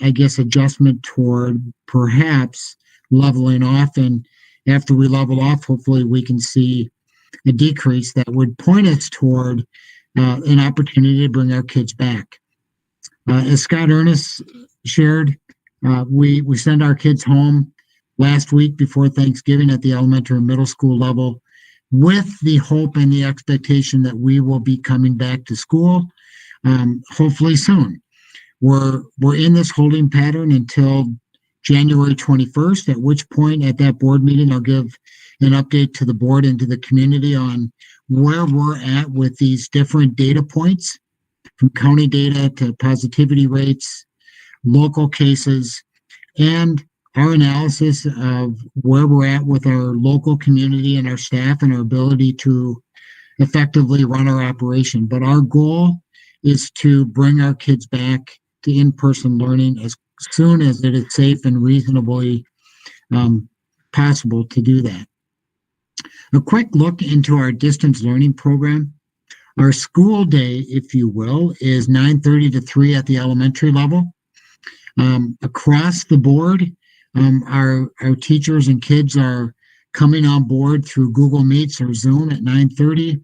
adjustment toward perhaps leveling off. And after we level off, hopefully we can see a decrease that would point us toward an opportunity to bring our kids back. As Scott Ernest shared, we send our kids home last week before Thanksgiving at the elementary and middle school level with the hope and the expectation that we will be coming back to school, hopefully soon. We're in this holding pattern until January 21st, at which point at that board meeting, I'll give an update to the board and to the community on where we're at with these different data points, from county data to positivity rates, local cases, and our analysis of where we're at with our local community and our staff and our ability to effectively run our operation. But our goal is to bring our kids back to in-person learning as soon as it is safe and reasonably possible to do that. A quick look into our distance learning program. Our school day, if you will, is 9:30 to 3 at the elementary level. Across the board, our teachers and kids are coming on board through Google Meets or Zoom at 9:30.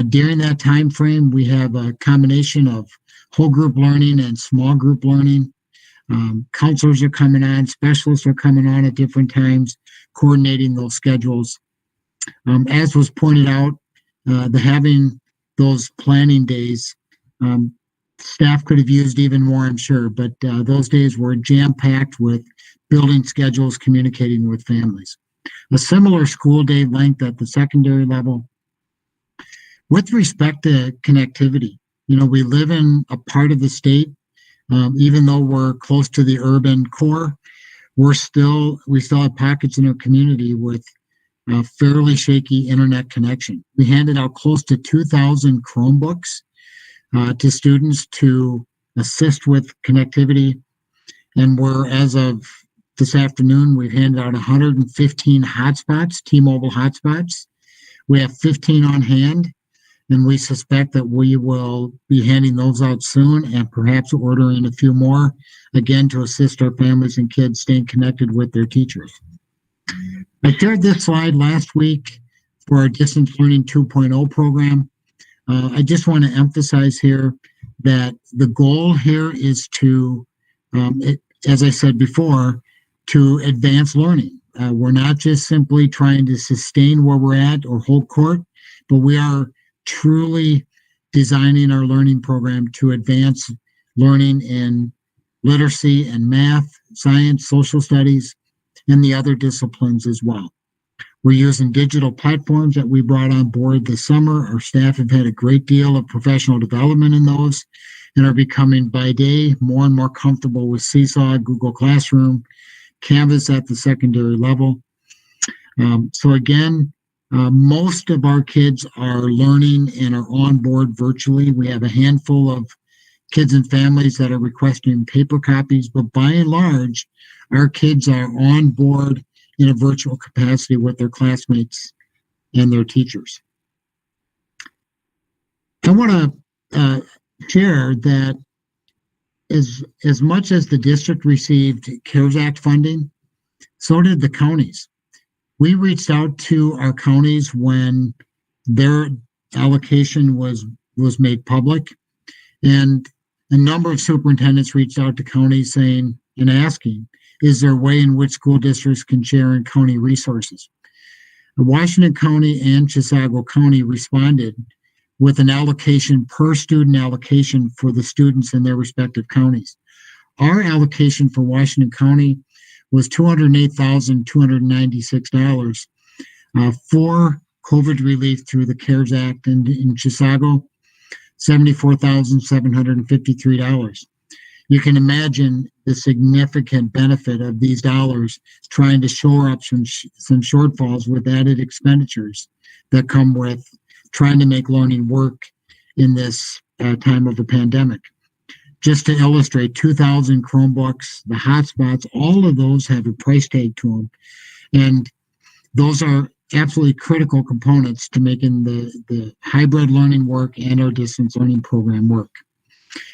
During that time frame, we have a combination of whole group learning and small group learning. Counselors are coming on, specialists are coming on at different times, coordinating those schedules. As was pointed out, having those planning days staff could have used even more, I'm sure, but those days were jam-packed with building schedules, communicating with families. A similar school day length at the secondary level. With respect to connectivity, we live in a part of the state, even though we're close to the urban core, we still have pockets in our community with a fairly shaky internet connection. We handed out close to 2,000 Chromebooks to students to assist with connectivity. And as of this afternoon, we've handed out 115 hotspots, T-Mobile hotspots. We have 15 on hand, and we suspect that we will be handing those out soon and perhaps ordering a few more, again, to assist our families and kids staying connected with their teachers. I shared this slide last week for our Distance Learning 2.0 program. I just want to emphasize here that the goal here is to, as I said before, to advance learning. We're not just simply trying to sustain where we're at or hold court, but we are truly designing our learning program to advance learning in literacy and math, science, social studies, and the other disciplines as well. We're using digital platforms that we brought on board this summer. Our staff have had a great deal of professional development in those and are becoming by day more and more comfortable with Seesaw, Google Classroom, Canvas at the secondary level. So again, most of our kids are learning and are on board virtually. We have a handful of kids and families that are requesting paper copies, but by and large, our kids are on board in a virtual capacity with their classmates and their teachers. I want to share that as much as the district received CARES Act funding, so did the counties. We reached out to our counties when their allocation was made public, and a number of superintendents reached out to counties saying and asking, is there a way in which school districts can share in county resources? Washington County and Chisago County responded with an allocation per student allocation for the students in their respective counties. Our allocation for Washington County was $208,296 for COVID relief through the CARES Act, and in Chisago, $74,753. You can imagine the significant benefit of these dollars trying to shore up some shortfalls with added expenditures that come with trying to make learning work in this time of the pandemic. Just to illustrate, 2,000 Chromebooks, the hotspots, all of those have a price tag to them. And those are absolutely critical components to making the hybrid learning work and our distance learning program work.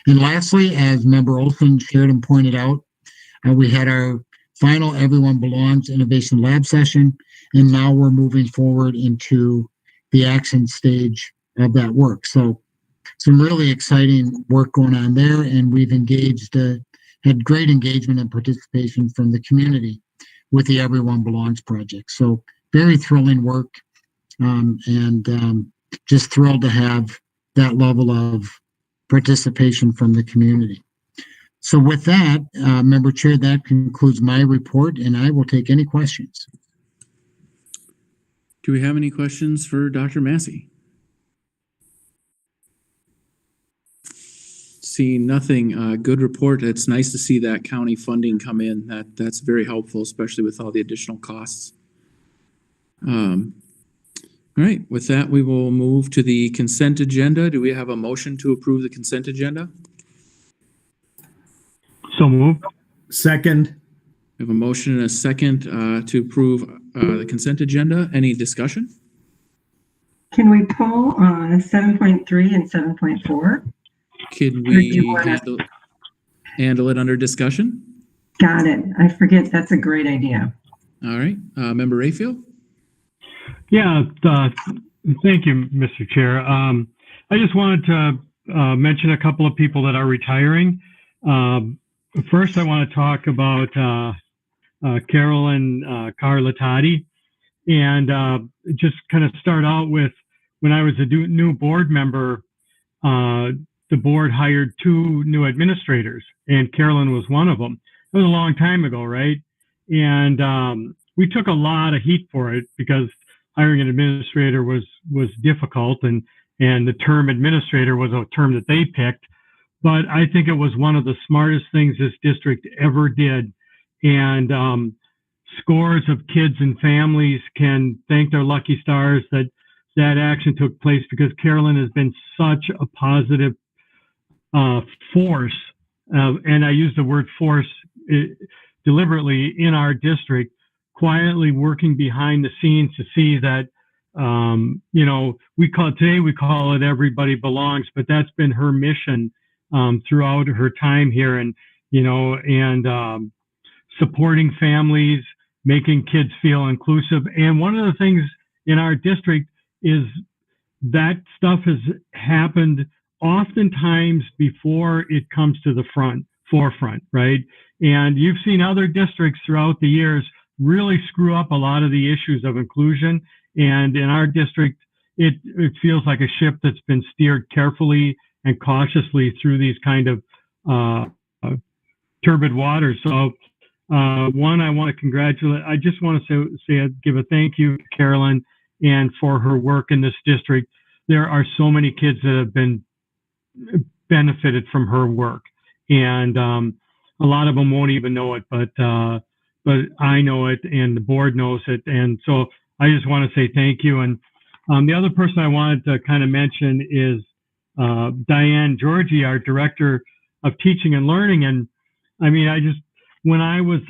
And lastly, as Member Olson shared and pointed out, we had our final Everyone Belongs Innovation Lab session, and now we're moving forward into the action stage of that work. So some really exciting work going on there, and we've had great engagement and participation from the community with the Everyone Belongs project. So very thrilling work, and just thrilled to have that level of participation from the community. So with that, Member Chair, that concludes my report, and I will take any questions.
Do we have any questions for Dr. Massey? Seeing nothing, good report. It's nice to see that county funding come in. That's very helpful, especially with all the additional costs. All right, with that, we will move to the consent agenda. Do we have a motion to approve the consent agenda?
So moved.
Second.
We have a motion and a second to approve the consent agenda. Any discussion?
Can we pull 7.3 and 7.4?
Can we handle it under discussion?
Got it. I forget. That's a great idea.
All right, Member Rayfield?
Yeah, thank you, Mr. Chair. I just wanted to mention a couple of people that are retiring. First, I want to talk about Carolyn Carlatati, and just kind of start out with when I was a new board member, the board hired 2 new administrators, and Carolyn was one of them. It was a long time ago, right? And we took a lot of heat for it because hiring an administrator was difficult, and the term administrator was a term that they picked. But I think it was one of the smartest things this district ever did. And scores of kids and families can thank their lucky stars that that action took place, because Carolyn has been such a positive force, and I use the word force deliberately, in our district, quietly working behind the scenes to see that, we call it everybody belongs, but that's been her mission throughout her time here, and supporting families, making kids feel inclusive. And one of the things in our district is that stuff has happened oftentimes before it comes to the forefront, right? And you've seen other districts throughout the years really screw up a lot of the issues of inclusion. And in our district, it feels like a ship that's been steered carefully and cautiously through these kind of turbid waters. So one, I want to congratulate, I just want to give a thank you to Carolyn and for her work in this district. There are so many kids that have been benefited from her work, and a lot of them won't even know it, but I know it, and the board knows it. And so I just want to say thank you. And the other person I wanted to kind of mention is Diane Georgie, our Director of Teaching and Learning. And I mean, when I was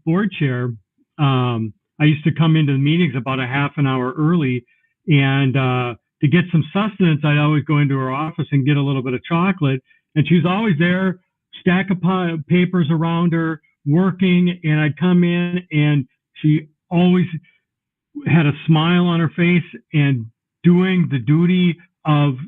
board chair, I used to come into the meetings about a half an hour early, and to get some sustenance, I'd always go into her office and get a little bit of chocolate. And she's always there, stack of papers around her, working. And I'd come in, and she always had a smile on her face and doing the duty of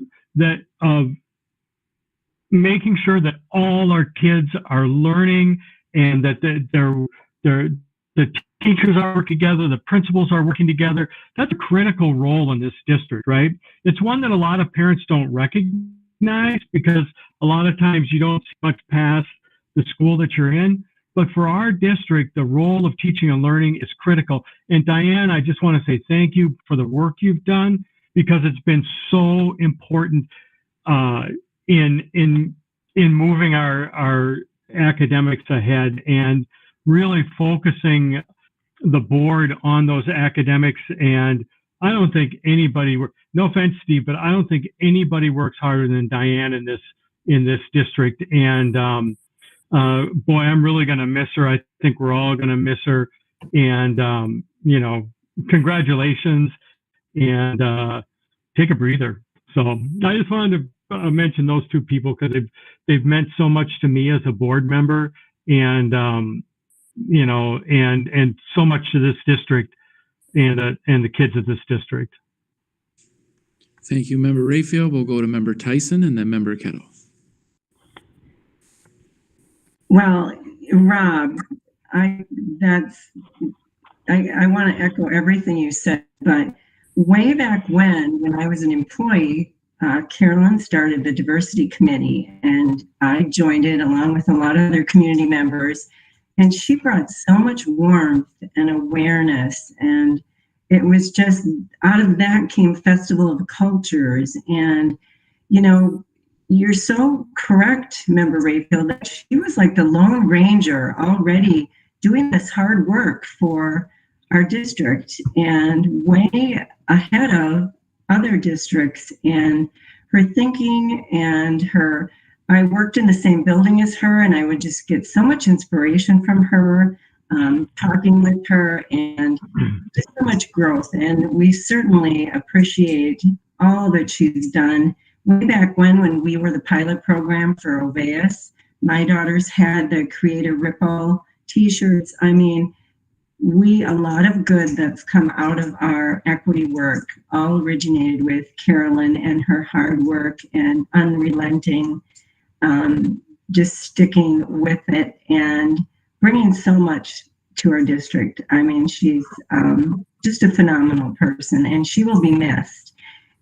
making sure that all our kids are learning, and that the teachers are working together, the principals are working together. That's a critical role in this district, right? It's one that a lot of parents don't recognize, because a lot of times you don't see much past the school that you're in. But for our district, the role of teaching and learning is critical. And Diane, I just want to say thank you for the work you've done, because it's been so important in moving our academics ahead, and really focusing the board on those academics. And I don't think anybody, no offense, Steve, but I don't think anybody works harder than Diane in this district. And boy, I'm really going to miss her. I think we're all going to miss her. And congratulations, and take a breather. So I just wanted to mention those 2 people, because they've meant so much to me as a board member, and and so much to this district and the kids of this district.
Thank you, Member Rayfield. We'll go to Member Tyson and then Member Kettle.
Well, Rob, I want to echo everything you said, but way back when I was an employee, Carolyn started the diversity committee, and I joined it along with a lot of other community members. And she brought so much warmth and awareness, and it was just, out of that came Festival of Cultures. And, you're so correct, Member Rayfield, that she was like the Lone Ranger already doing this hard work for our district, and way ahead of other districts. And her thinking and her, I worked in the same building as her, and I would just get so much inspiration from her, talking with her, and just so much growth. And we certainly appreciate all that she's done. Way back when we were the pilot program for Oveus, my daughters had the Create a Ripple t-shirts. I mean, a lot of good that's come out of our equity work all originated with Carolyn and her hard work and unrelenting, just sticking with it and bringing so much to our district. I mean, she's just a phenomenal person, and she will be missed.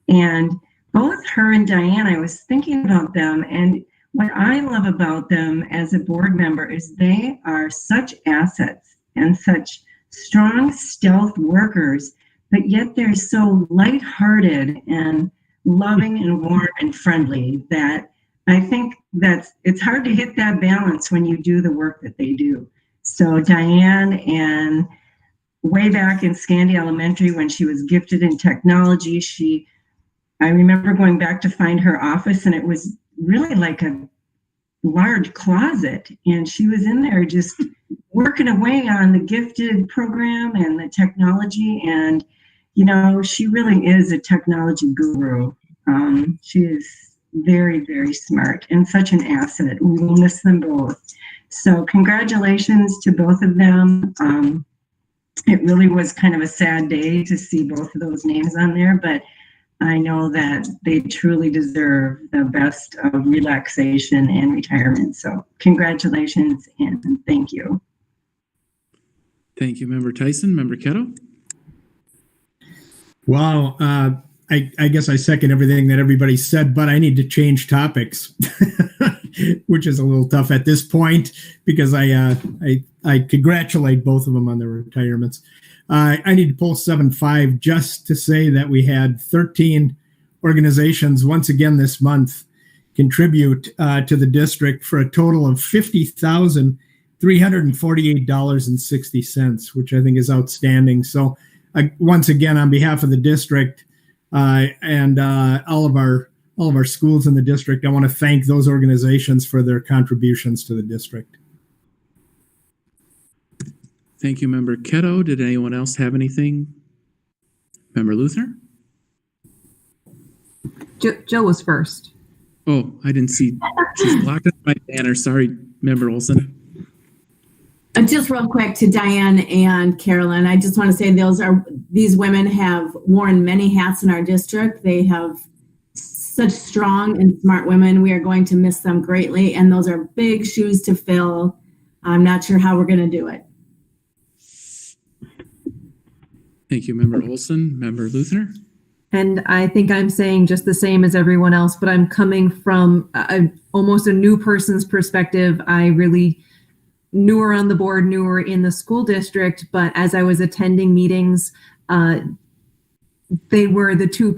And both her and Diane, I was thinking about them, and what I love about them as a board member is they are such assets and such strong stealth workers, but yet they're so lighthearted and loving and warm and friendly that I think it's hard to hit that balance when you do the work that they do. So Diane, and way back in Scandy Elementary when she was gifted in technology, I remember going back to find her office, and it was really like a large closet, and she was in there just working away on the gifted program and the technology. And she really is a technology guru. She is very, very smart and such an asset. We will miss them both. So congratulations to both of them. It really was kind of a sad day to see both of those names on there, but I know that they truly deserve the best of relaxation and retirement. So congratulations and thank you.
Thank you, Member Tyson. Member Ketto?
Wow. I guess I second everything that everybody said, but I need to change topics, which is a little tough at this point because I congratulate both of them on their retirements. I need to pull 7.5 just to say that we had 13 organizations once again this month contribute to the district for a total of $50,348.60, which I think is outstanding. So once again, on behalf of the district and all of our schools in the district, I want to thank those organizations for their contributions to the district.
Thank you, Member Ketto. Did anyone else have anything? Member Luther?
Joe was first.
Oh, I didn't see. She's blocked up my banner. Sorry, Member Olson.
Just real quick to Diane and Carolyn, I just want to say these women have worn many hats in our district. They have such strong and smart women. We are going to miss them greatly, and those are big shoes to fill. I'm not sure how we're going to do it.
Thank you, Member Olson. Member Luther?
And I think I'm saying just the same as everyone else, but I'm coming from almost a new person's perspective. I really knew her on the board, knew her in the school district, but as I was attending meetings, they were the two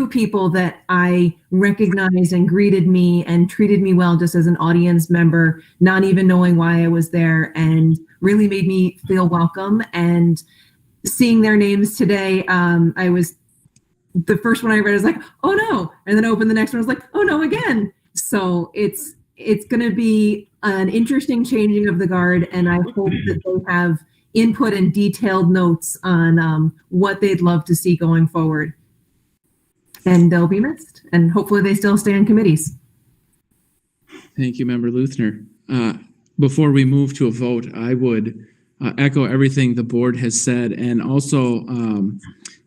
people that I recognized and greeted me and treated me well just as an audience member, not even knowing why I was there, and really made me feel welcome. And seeing their names today, I was the first one I read, I was like, oh no. And then I opened the next one, I was like, oh no, again. So it's going to be an interesting changing of the guard. And I hope that they have input and detailed notes on what they'd love to see going forward. And they'll be missed. And hopefully they still stay on committees.
Thank you, Member Luther. Before we move to a vote, I would echo everything the board has said, and also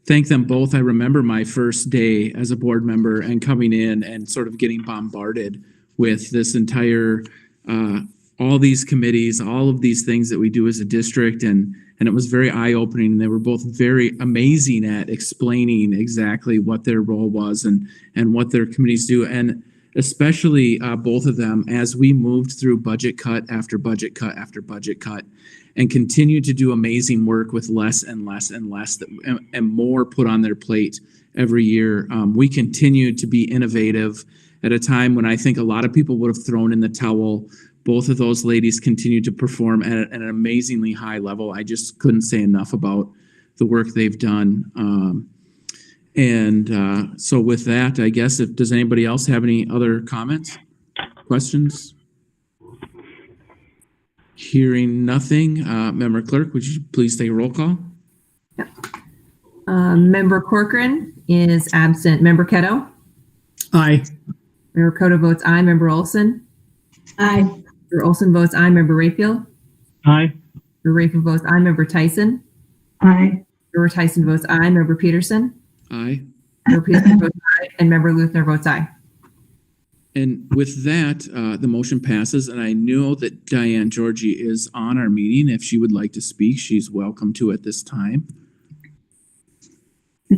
thank them both. I remember my first day as a board member and coming in and sort of getting bombarded with this entire, all these committees, all of these things that we do as a district, and it was very eye-opening. They were both very amazing at explaining exactly what their role was and what their committees do, and especially both of them as we moved through budget cut after budget cut after budget cut, and continue to do amazing work with less and less and less and more put on their plate every year. We continue to be innovative at a time when I think a lot of people would have thrown in the towel. Both of those ladies continue to perform at an amazingly high level. I just couldn't say enough about the work they've done. So with that, I guess, does anybody else have any other comments, questions? Hearing nothing, Member Clerk, would you please take a roll call?
Yep. Member Corcoran is absent. Member Ketto?
Aye.
Member Ketto votes aye. Member Olson?
Aye.
Member Olson votes aye. Member Rayfield?
Aye.
Member Rayfield votes aye. Member Tyson?
Aye.
Member Tyson votes aye. Member Peterson?
Aye.
Member Peterson votes aye. And Member Luther votes aye.
And with that, the motion passes, and I know that Diane Georgie is on our meeting. If she would like to speak, she's welcome to at this time.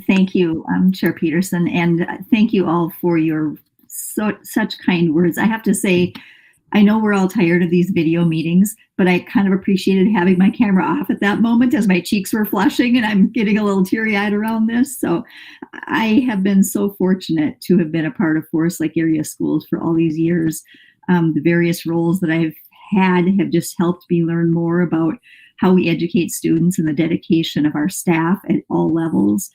Thank you, Chair Peterson, and thank you all for your such kind words. I have to say, I know we're all tired of these video meetings, but I kind of appreciated having my camera off at that moment as my cheeks were flushing and I'm getting a little teary-eyed around this. So I have been so fortunate to have been a part of Forest Lake area schools for all these years. The various roles that I've had have just helped me learn more about how we educate students and the dedication of our staff at all levels.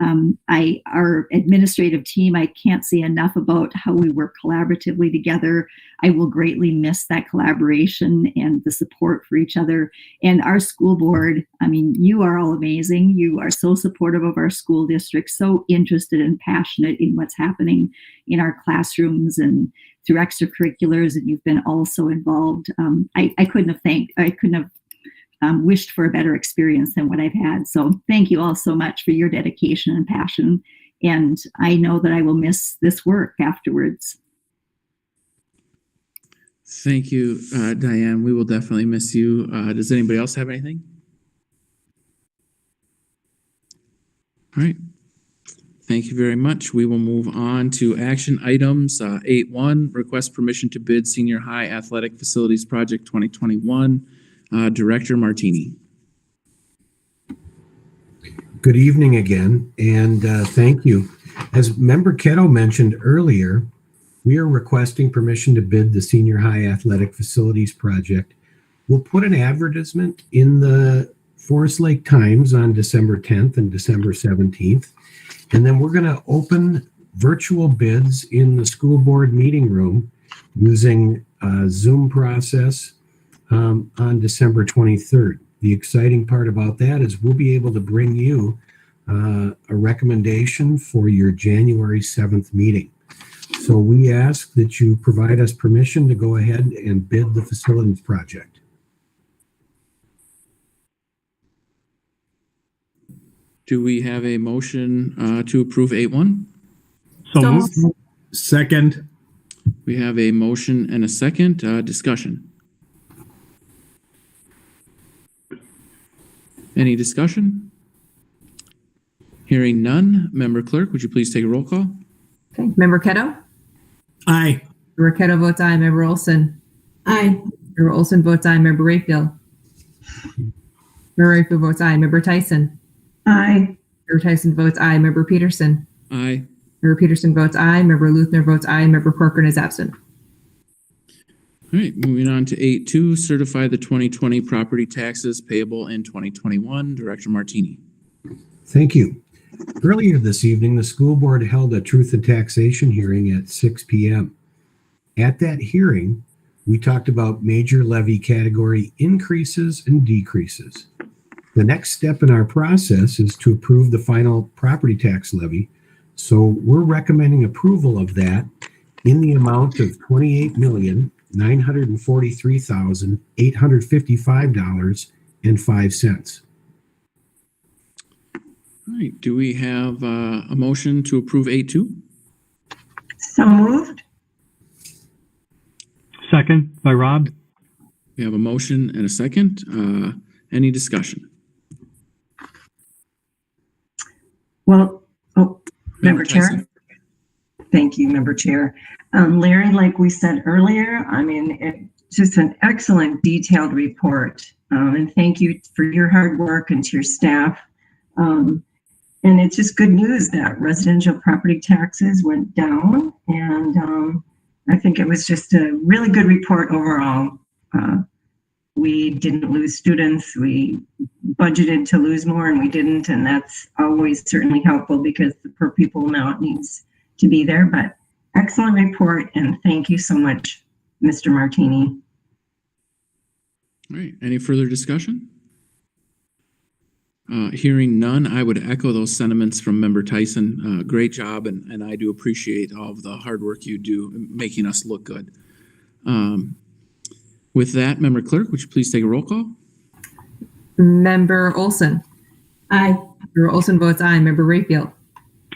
Our administrative team, I can't say enough about how we work collaboratively together. I will greatly miss that collaboration and the support for each other. And our school board, I mean, you are all amazing. You are so supportive of our school district, so interested and passionate in what's happening in our classrooms and through extracurriculars, and you've been also involved. I couldn't have wished for a better experience than what I've had. So thank you all so much for your dedication and passion. And I know that I will miss this work afterwards.
Thank you, Diane. We will definitely miss you. Does anybody else have anything? All right. Thank you very much. We will move on to action items. 8.1, request permission to bid Senior High Athletic Facilities Project 2021. Director Martini.
Good evening again, and thank you. As Member Ketto mentioned earlier, we are requesting permission to bid the Senior High Athletic Facilities Project. We'll put an advertisement in the Forest Lake Times on December 10th and December 17th, and then we're going to open virtual bids in the school board meeting room using a Zoom process on December 23rd. The exciting part about that is we'll be able to bring you a recommendation for your January 7th meeting. So we ask that you provide us permission to go ahead and bid the facilities project.
Do we have a motion to approve 8.1?
So moved.
Second.
We have a motion and a second. Discussion. Any discussion? Hearing none. Member Clerk, would you please take a roll call?
Okay. Member Ketto?
Aye.
Member Ketto votes aye. Member Olson?
Aye.
Member Olson votes aye. Member Rayfield? Member Rayfield votes aye. Member Tyson?
Aye.
Member Tyson votes aye. Member Peterson?
Aye.
Member Peterson votes aye. Member Luthner votes aye. Member Corcoran is absent.
All right, moving on to 8.2, certify the 2020 property taxes payable in 2021. Director Martini.
Thank you. Earlier this evening, the school board held a truth and taxation hearing at 6 p.m. At that hearing, we talked about major levy category increases and decreases. The next step in our process is to approve the final property tax levy. So we're recommending approval of that in the amount of $28,943,855.05.
All right, do we have a motion to approve 8.2?
So moved.
Second by Rob.
We have a motion and a second. Any discussion?
Well, Member Chair.
Tyson.
Thank you, Member Chair. Larry, like we said earlier, I mean, it's just an excellent detailed report. And thank you for your hard work and to your staff. And it's just good news that residential property taxes went down. And I think it was just a really good report overall. We didn't lose students. We budgeted to lose more and we didn't. And that's always certainly helpful because the per pupil amount needs to be there. But excellent report. And thank you so much, Mr. Martini.
All right, any further discussion? Hearing none, I would echo those sentiments from Member Tyson. Great job, and I do appreciate all of the hard work you do making us look good. With that, Member Clerk, would you please take a roll call?
Member Olson?
Aye.
Member Olson votes aye. Member Rayfield?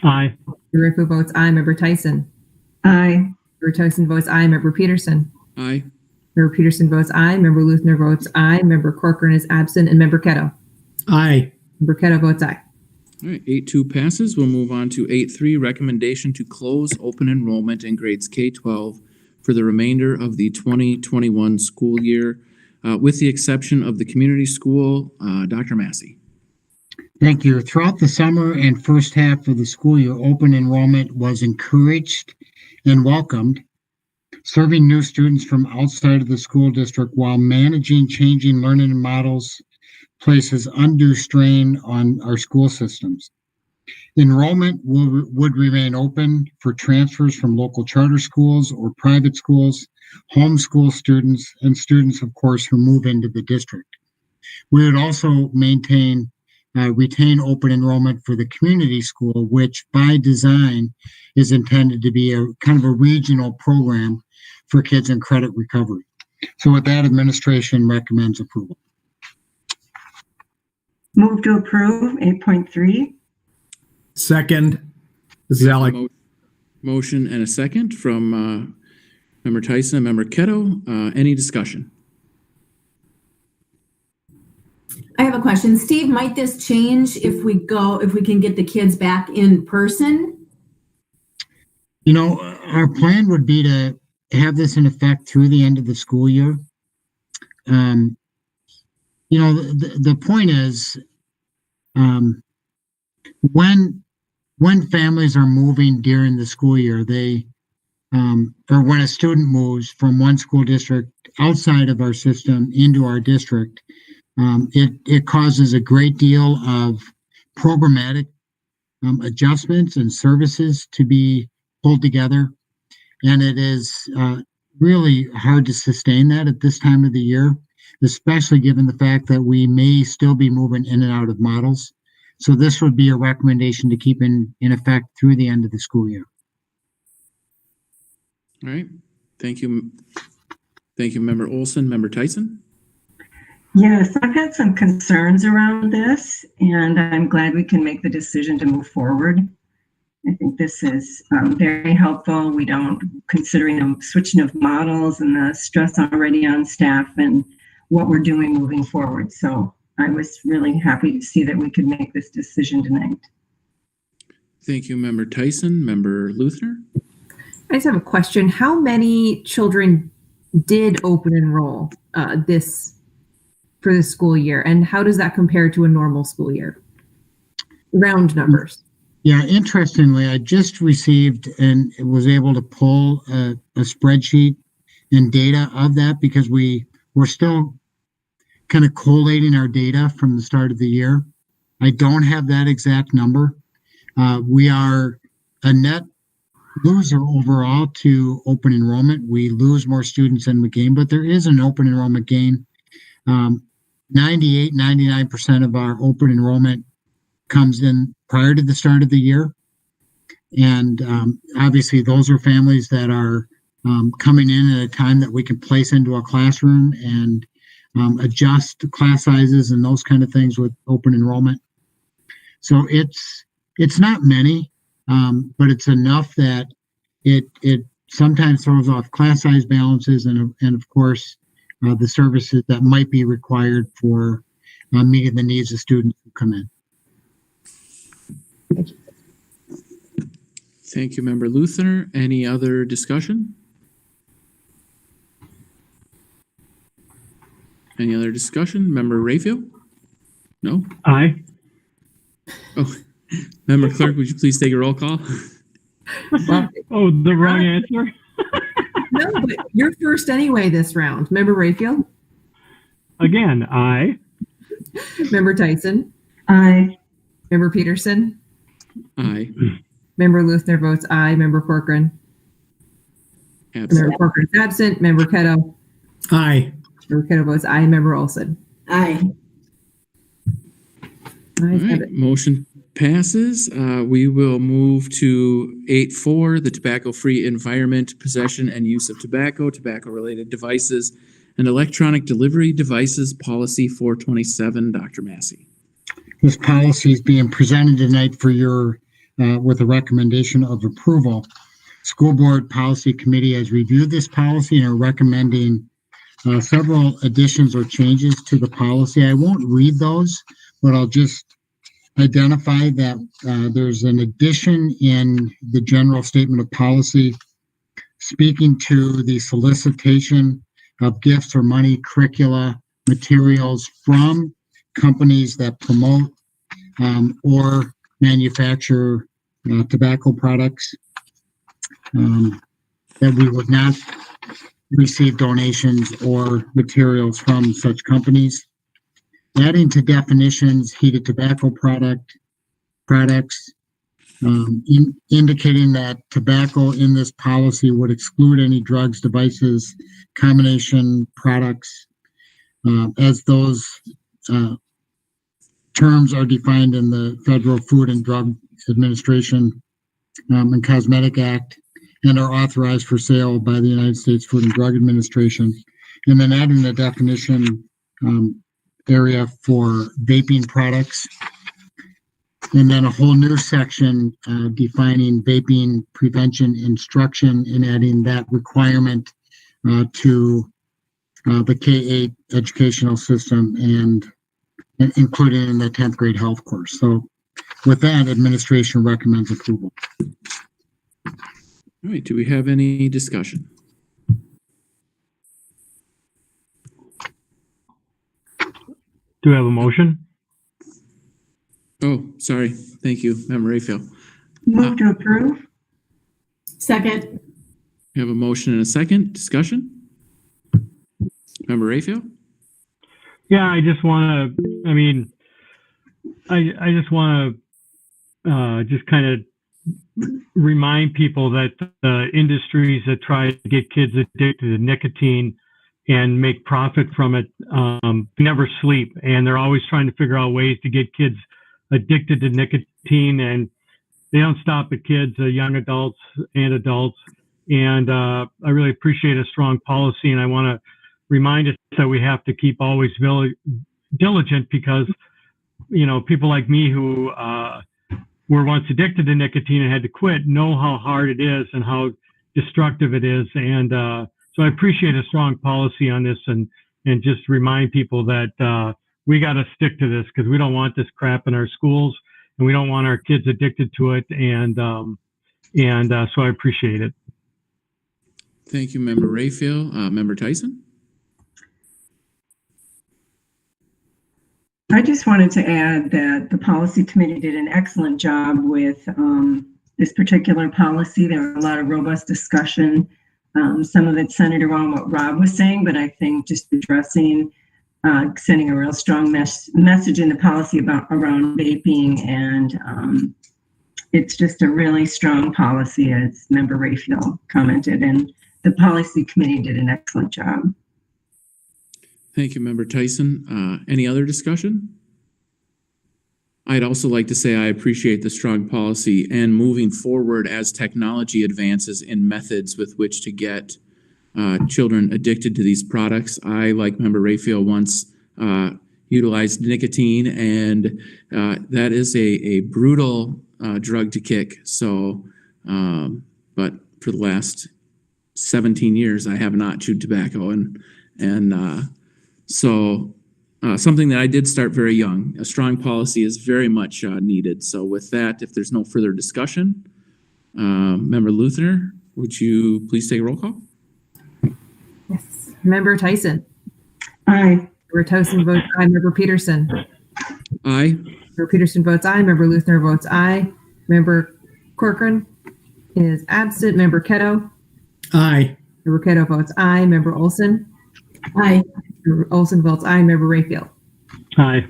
Aye.
Member Rayfield votes aye. Member Tyson?
Aye.
Member Tyson votes aye. Member Peterson?
Aye.
Member Peterson votes aye. Member Luthner votes aye. Member Corcoran is absent. And Member Ketto?
Aye.
Member Ketto votes aye.
All right, 8-2 passes. We'll move on to 8-3, recommendation to close open enrollment in grades K-12 for the remainder of the 2021 school year, with the exception of the community school. Dr. Massey.
Thank you. Throughout the summer and first half of the school year, open enrollment was encouraged and welcomed, serving new students from outside of the school district while managing changing learning models places undue strain on our school systems. Enrollment would remain open for transfers from local charter schools or private schools, homeschool students, and students, of course, who move into the district. We would also retain open enrollment for the community school, which by design is intended to be a kind of a regional program for kids in credit recovery. So with that, administration recommends approval.
Move to approve 8.3.
Second. This is Alec.
Motion and a second from Member Tyson and Member Ketto. Any discussion?
I have a question. Steve, might this change if we can get the kids back in person?
You know, our plan would be to have this in effect through the end of the school year. You know, the point is, when families are moving during the school year, or when a student moves from one school district outside of our system into our district, it causes a great deal of programmatic adjustments and services to be pulled together. And it is really hard to sustain that at this time of the year, especially given the fact that we may still be moving in and out of models. So this would be a recommendation to keep in effect through the end of the school year.
All right. Thank you. Thank you, Member Olson. Member Tyson?
Yes, I've had some concerns around this, and I'm glad we can make the decision to move forward. I think this is very helpful. We don't, considering the switching of models and the stress already on staff and what we're doing moving forward. So I was really happy to see that we could make this decision tonight.
Thank you, Member Tyson. Member Luthner?
I just have a question. How many children did open enroll for this school year, and how does that compare to a normal school year? Round numbers.
Yeah, interestingly, I just received and was able to pull a spreadsheet and data of that because we're still kind of collating our data from the start of the year. I don't have that exact number. We are a net loser overall to open enrollment. We lose more students than we gain, but there is an open enrollment gain. 99% of our open enrollment comes in prior to the start of the year. And obviously those are families that are coming in at a time that we can place into a classroom and adjust class sizes and those kind of things with open enrollment. So it's not many, but it's enough that it sometimes throws off class size balances and of course the services that might be required for meeting the needs of students who come in.
Thank you, Member Luthner. Any other discussion? Any other discussion? Member Rayfield? No?
Aye.
Oh, Member Clerk, would you please take a roll call?
Oh, the wrong answer?
No, but you're first anyway this round. Member Rayfield?
Again, aye.
Member Tyson?
Aye.
Member Peterson?
Aye.
Member Luthner votes aye. Member Corcoran?
Absent.
Member Corcoran is absent. Member Ketto?
Aye.
Member Ketto votes aye. Member Olson?
Aye.
All right, motion passes. We will move to 8.4, the tobacco-free environment, possession and use of tobacco, tobacco-related devices, and electronic delivery devices, policy 427. Dr. Massey.
This policy is being presented tonight for your, with a recommendation of approval. School Board Policy Committee has reviewed this policy and are recommending several additions or changes to the policy. I won't read those, but I'll just identify that there's an addition in the general statement of policy speaking to the solicitation of gifts or money, curricula, materials from companies that promote or manufacture tobacco products, that we would not receive donations or materials from such companies. Adding to definitions, heated tobacco products, indicating that tobacco in this policy would exclude any drugs, devices, combination products, as those terms are defined in the Federal Food and Drug Administration and Cosmetic Act and are authorized for sale by the United States Food and Drug Administration. And then adding the definition area for vaping products. And then a whole new section defining vaping prevention instruction and adding that requirement to the K-8 educational system and including in the 10th grade health course. So with that, administration recommends approval.
All right, do we have any discussion?
Do we have a motion?
Oh, sorry. Thank you, Member Rayfield.
Move to approve.
Second.
We have a motion and a second. Discussion? Member Rayfield?
Yeah, I just want to, I just want to just kind of remind people that the industries that try to get kids addicted to nicotine and make profit from it never sleep. And they're always trying to figure out ways to get kids addicted to nicotine. And they don't stop at kids, young adults and adults. And I really appreciate a strong policy. And I want to remind us that we have to keep always diligent because, you know, people like me who were once addicted to nicotine and had to quit know how hard it is and how destructive it is. And so I appreciate a strong policy on this and just remind people that we got to stick to this because we don't want this crap in our schools and we don't want our kids addicted to it. And so I appreciate it.
Thank you, Member Rayfield. Member Tyson?
I just wanted to add that the policy committee did an excellent job with this particular policy. There were a lot of robust discussion. Some of it centered around what Rob was saying, but I think just addressing, sending a real strong message in the policy around vaping, and it's just a really strong policy, as Member Rayfield commented, and the policy committee did an excellent job.
Thank you, Member Tyson. Any other discussion? I'd also like to say I appreciate the strong policy and moving forward as technology advances in methods with which to get children addicted to these products. I, like Member Rayfield, once utilized nicotine, and that is a brutal drug to kick. So, but for the last 17 years, I have not chewed tobacco, and so something that I did start very young. A strong policy is very much needed. So with that, if there's no further discussion, Member Luthner, would you please take a roll call?
Yes. Member Tyson?
Aye.
Member Tyson votes aye. Member Peterson?
Aye.
Member Peterson votes aye. Member Luthner votes aye. Member Corcoran is absent. Member Ketto?
Aye.
Member Ketto votes aye. Member Olson?
Aye.
Member Olson votes aye. Member Rayfield?
Aye.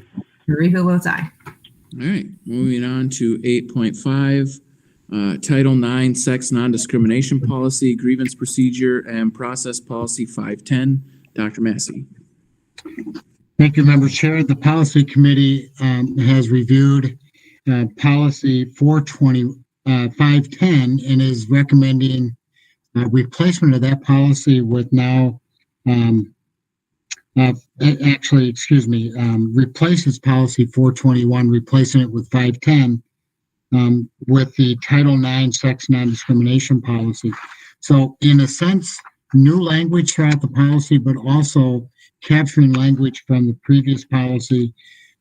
Member Rayfield votes aye.
All right, moving on to 8.5, Title IX Sex Non-Discrimination Policy, Grievance Procedure and Process Policy 510. Dr. Massey.
Thank you, Member Chair. The Policy Committee has reviewed Policy 510 and is recommending replacement of that policy with now replaces policy 421, replacing it with 510 with the Title IX Sex Non-Discrimination Policy. So in a sense, new language throughout the policy, but also capturing language from the previous policy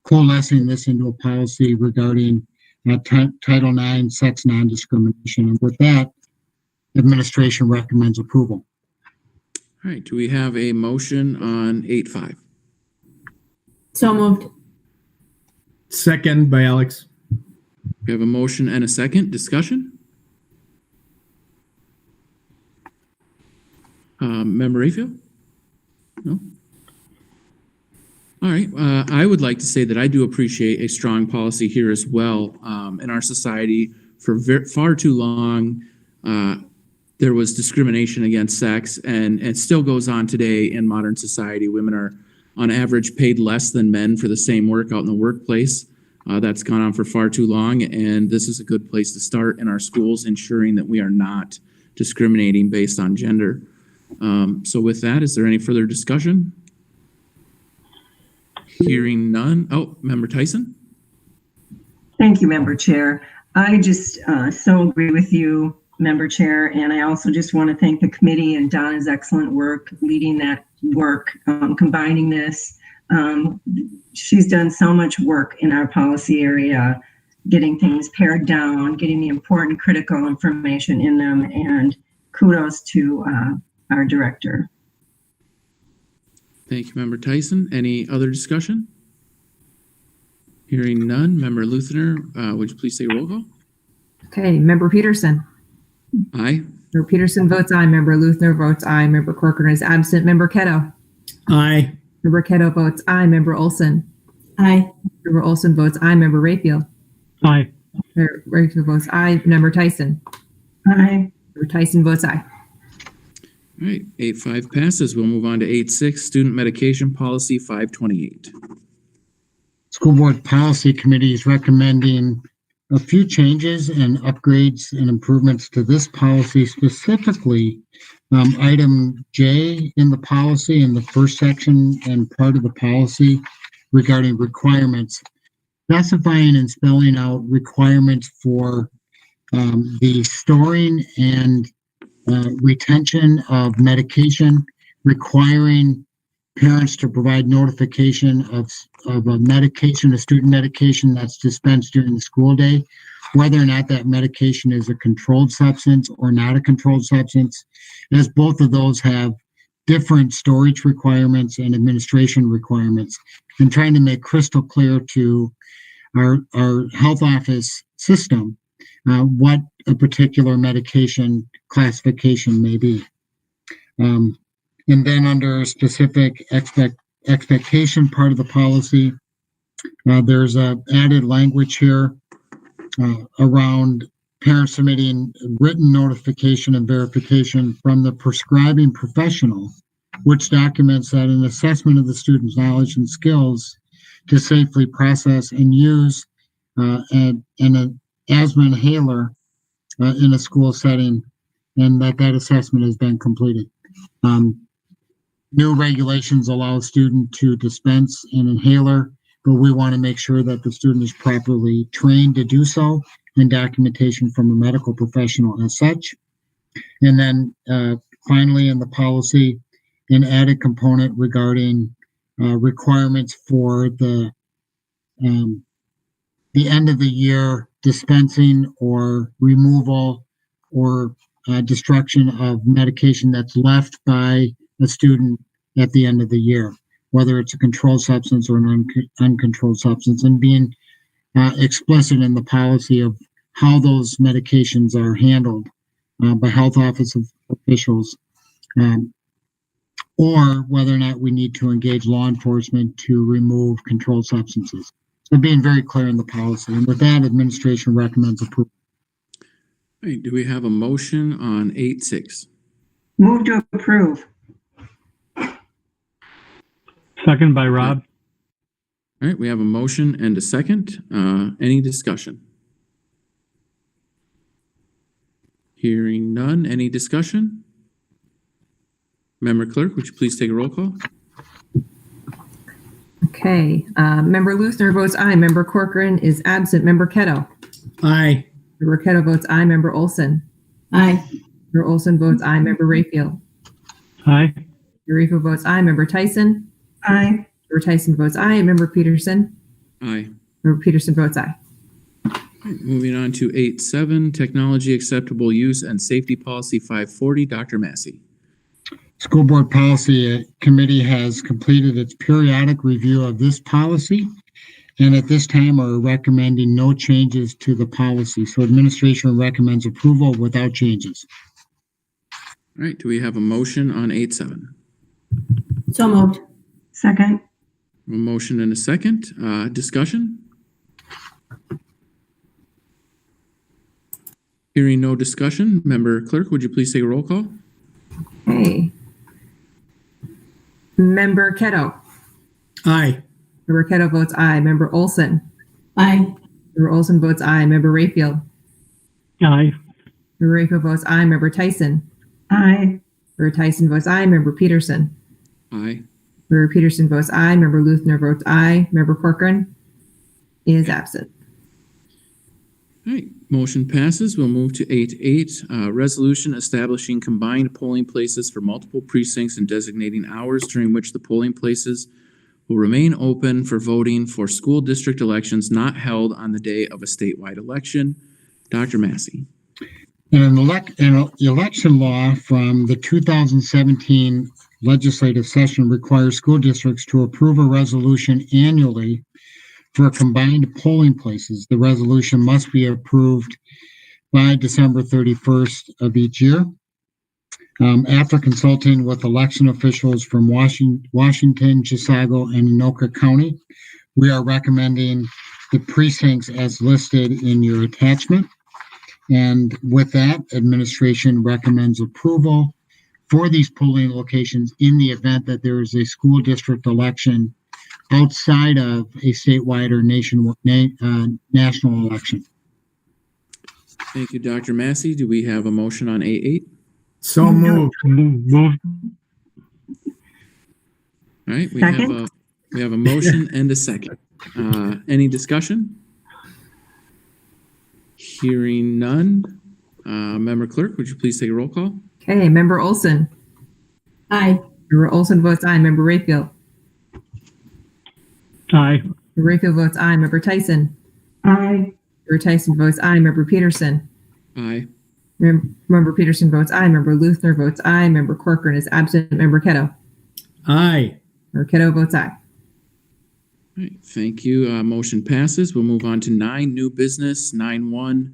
coalescing this into a policy regarding Title IX sex non-discrimination. And with that, administration recommends approval.
All right, do we have a motion on 8.5?
So moved.
Second by Alex.
We have a motion and a second. Discussion? Member Rayfield? No? All right. I would like to say that I do appreciate a strong policy here as well. In our society, for far too long, there was discrimination against sex, and it still goes on today in modern society. Women are, on average, paid less than men for the same work out in the workplace. That's gone on for far too long, and this is a good place to start in our schools, ensuring that we are not discriminating based on gender. So with that, is there any further discussion? Hearing none. Oh, Member Tyson?
Thank you, Member Chair. I just so agree with you, Member Chair, and I also just want to thank the committee and Donna's excellent work leading that work, combining this. She's done so much work in our policy area, getting things pared down, getting the important critical information in them, and kudos to our director.
Thank you, Member Tyson. Any other discussion? Hearing none. Member Luthner, would you please take a roll call?
Okay, Member Peterson.
Aye.
Member Peterson votes aye. Member Luthner votes aye. Member Corcoran is absent. Member Ketto.
Aye.
Member Ketto votes aye. Member Olson.
Aye.
Member Olson votes aye. Member Rayfield.
Aye.
Member Rayfield votes aye. Member Tyson.
Aye.
Member Tyson votes aye.
All right, 8.5 passes. We'll move on to 8.6, Student Medication Policy 528.
School Board Policy Committee is recommending a few changes and upgrades and improvements to this policy, specifically item J in the policy in the first section and part of the policy regarding requirements, specifying and spelling out requirements for the storing and retention of medication, requiring parents to provide notification of a medication, a student medication that's dispensed during the school day, whether or not that medication is a controlled substance or not a controlled substance, as both of those have different storage requirements and administration requirements, and trying to make crystal clear to our health office system what a particular medication classification may be. And then under specific expectation part of the policy, there's a added language here around parents submitting written notification and verification from the prescribing professional, which documents that an assessment of the student's knowledge and skills to safely process and use an asthma inhaler in a school setting, and that assessment has been completed. New regulations allow a student to dispense an inhaler, but we want to make sure that the student is properly trained to do so, and documentation from a medical professional as such. And then finally in the policy, an added component regarding requirements for the end of the year dispensing or removal or destruction of medication that's left by a student at the end of the year, whether it's a controlled substance or an uncontrolled substance, and being explicit in the policy of how those medications are handled by health office officials, or whether or not we need to engage law enforcement to remove controlled substances. So being very clear in the policy. And with that, administration recommends approval.
All right, do we have a motion on 8.6?
Move to approve.
Second by Rob.
All right, we have a motion and a second. Any discussion? Hearing none. Any discussion? Member Clerk, would you please take a roll call?
Okay, Member Luthner votes aye. Member Corcoran is absent. Member Ketto.
Aye.
Member Ketto votes aye. Member Olson.
Aye.
Member Olson votes aye. Member Rayfield.
Aye.
Member Rayfield votes aye. Member Tyson.
Aye.
Member Tyson votes aye. Member Peterson.
Aye.
Member Peterson votes aye.
Moving on to 8.7, Technology Acceptable Use and Safety Policy 540, Dr. Massey.
School Board Policy Committee has completed its periodic review of this policy, and at this time are recommending no changes to the policy. So administration recommends approval without changes.
All right, do we have a motion on 8.7?
So moved.
Second.
A motion and a second. Discussion? Hearing no discussion, Member Clerk, would you please take a roll call?
Okay. Member Ketto.
Aye.
Member Ketto votes aye. Member Olson.
Aye.
Member Olson votes aye. Member Rayfield.
Aye.
Member Rayfield votes aye. Member Tyson.
Aye.
Member Tyson votes aye. Member Peterson.
Aye.
Member Peterson votes aye. Member Luthner votes aye. Member Corcoran is absent.
All right, motion passes. We'll move to 8.8, resolution establishing combined polling places for multiple precincts and designating hours during which the polling places will remain open for voting for school district elections not held on the day of a statewide election. Dr. Massey.
An election law from the 2017 legislative session requires school districts to approve a resolution annually for combined polling places. The resolution must be approved by December 31st of each year. After consulting with election officials from Washington, Chisago, and Anoka County, we are recommending the precincts as listed in your attachment. And with that, administration recommends approval for these polling locations in the event that there is a school district election outside of a statewide or national election.
Thank you, Dr. Massey. Do we have a motion on 8.8?
So moved.
Moved.
All right, we
Second.
have a motion and a second. Any discussion? Hearing none. Member Clerk, would you please take a roll call?
Okay, Member Olson.
Aye.
Member Olson votes aye. Member Rayfield.
Aye.
Member Rayfield votes aye. Member Tyson.
Aye.
Member Tyson votes aye. Member Peterson.
Aye.
Member Peterson votes aye. Member Luthner votes aye. Member Corcoran is absent. Member Ketto.
Aye.
Member Ketto votes aye.
All right, thank you. Motion passes. We'll move on to 9, new business. 9.1,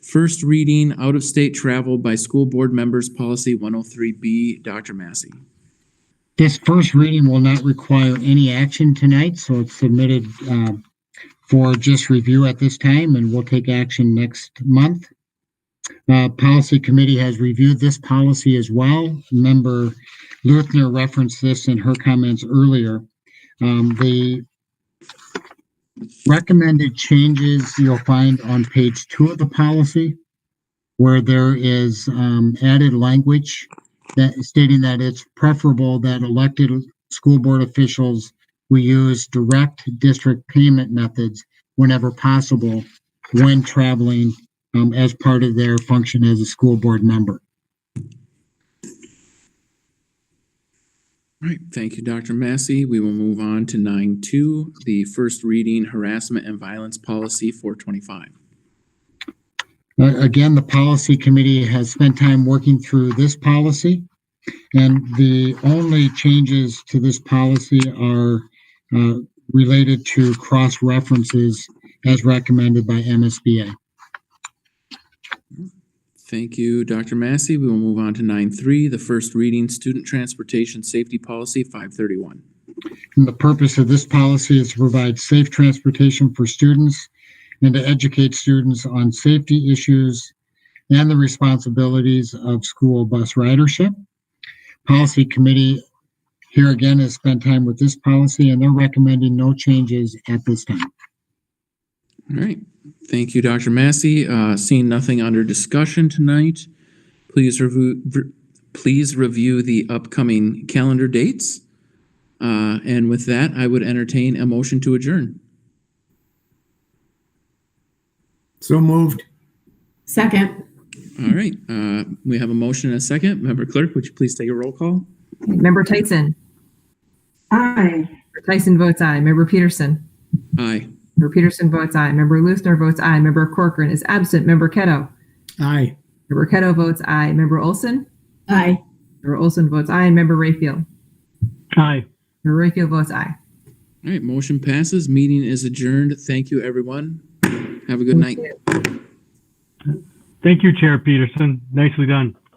first reading, out-of-state travel by school board members, policy 103B. Dr. Massey.
This first reading will not require any action tonight, so it's submitted for just review at this time, and we'll take action next month. Policy Committee has reviewed this policy as well. Member Luthner referenced this in her comments earlier. The recommended changes you'll find on page 2 of the policy, where there is added language that stating that it's preferable that elected school board officials will use direct district payment methods whenever possible when traveling as part of their function as a school board member.
All right, thank you, Dr. Massey. We will move on to 9.2, the first reading, harassment and violence policy 425.
Again, the policy committee has spent time working through this policy, and the only changes to this policy are related to cross references as recommended by MSBA.
Thank you, Dr. Massey. We will move on to 9.3, the first reading, student transportation safety policy 531.
And the purpose of this policy is to provide safe transportation for students and to educate students on safety issues and the responsibilities of school bus ridership. Policy Committee here again has spent time with this policy, and they're recommending no changes at this time.
All right. Thank you, Dr. Massey. Seeing nothing under discussion tonight, please review the upcoming calendar dates. And with that, I would entertain a motion to adjourn.
So moved.
Second.
All right. We have a motion and a second. Member Clerk, would you please take a roll call?
Member Tyson.
Aye.
Member Tyson votes aye. Member Peterson.
Aye.
Member Peterson votes aye. Member Lusner votes aye. Member Corcoran is absent. Member Ketto.
Aye.
Member Ketto votes aye. Member Olson.
Aye.
Member Olson votes aye. Member Rayfield.
Aye.
Member Rayfield votes aye.
All right, motion passes. Meeting is adjourned. Thank you, everyone. Have a good night.
Thank you, Chair Peterson. Nicely done.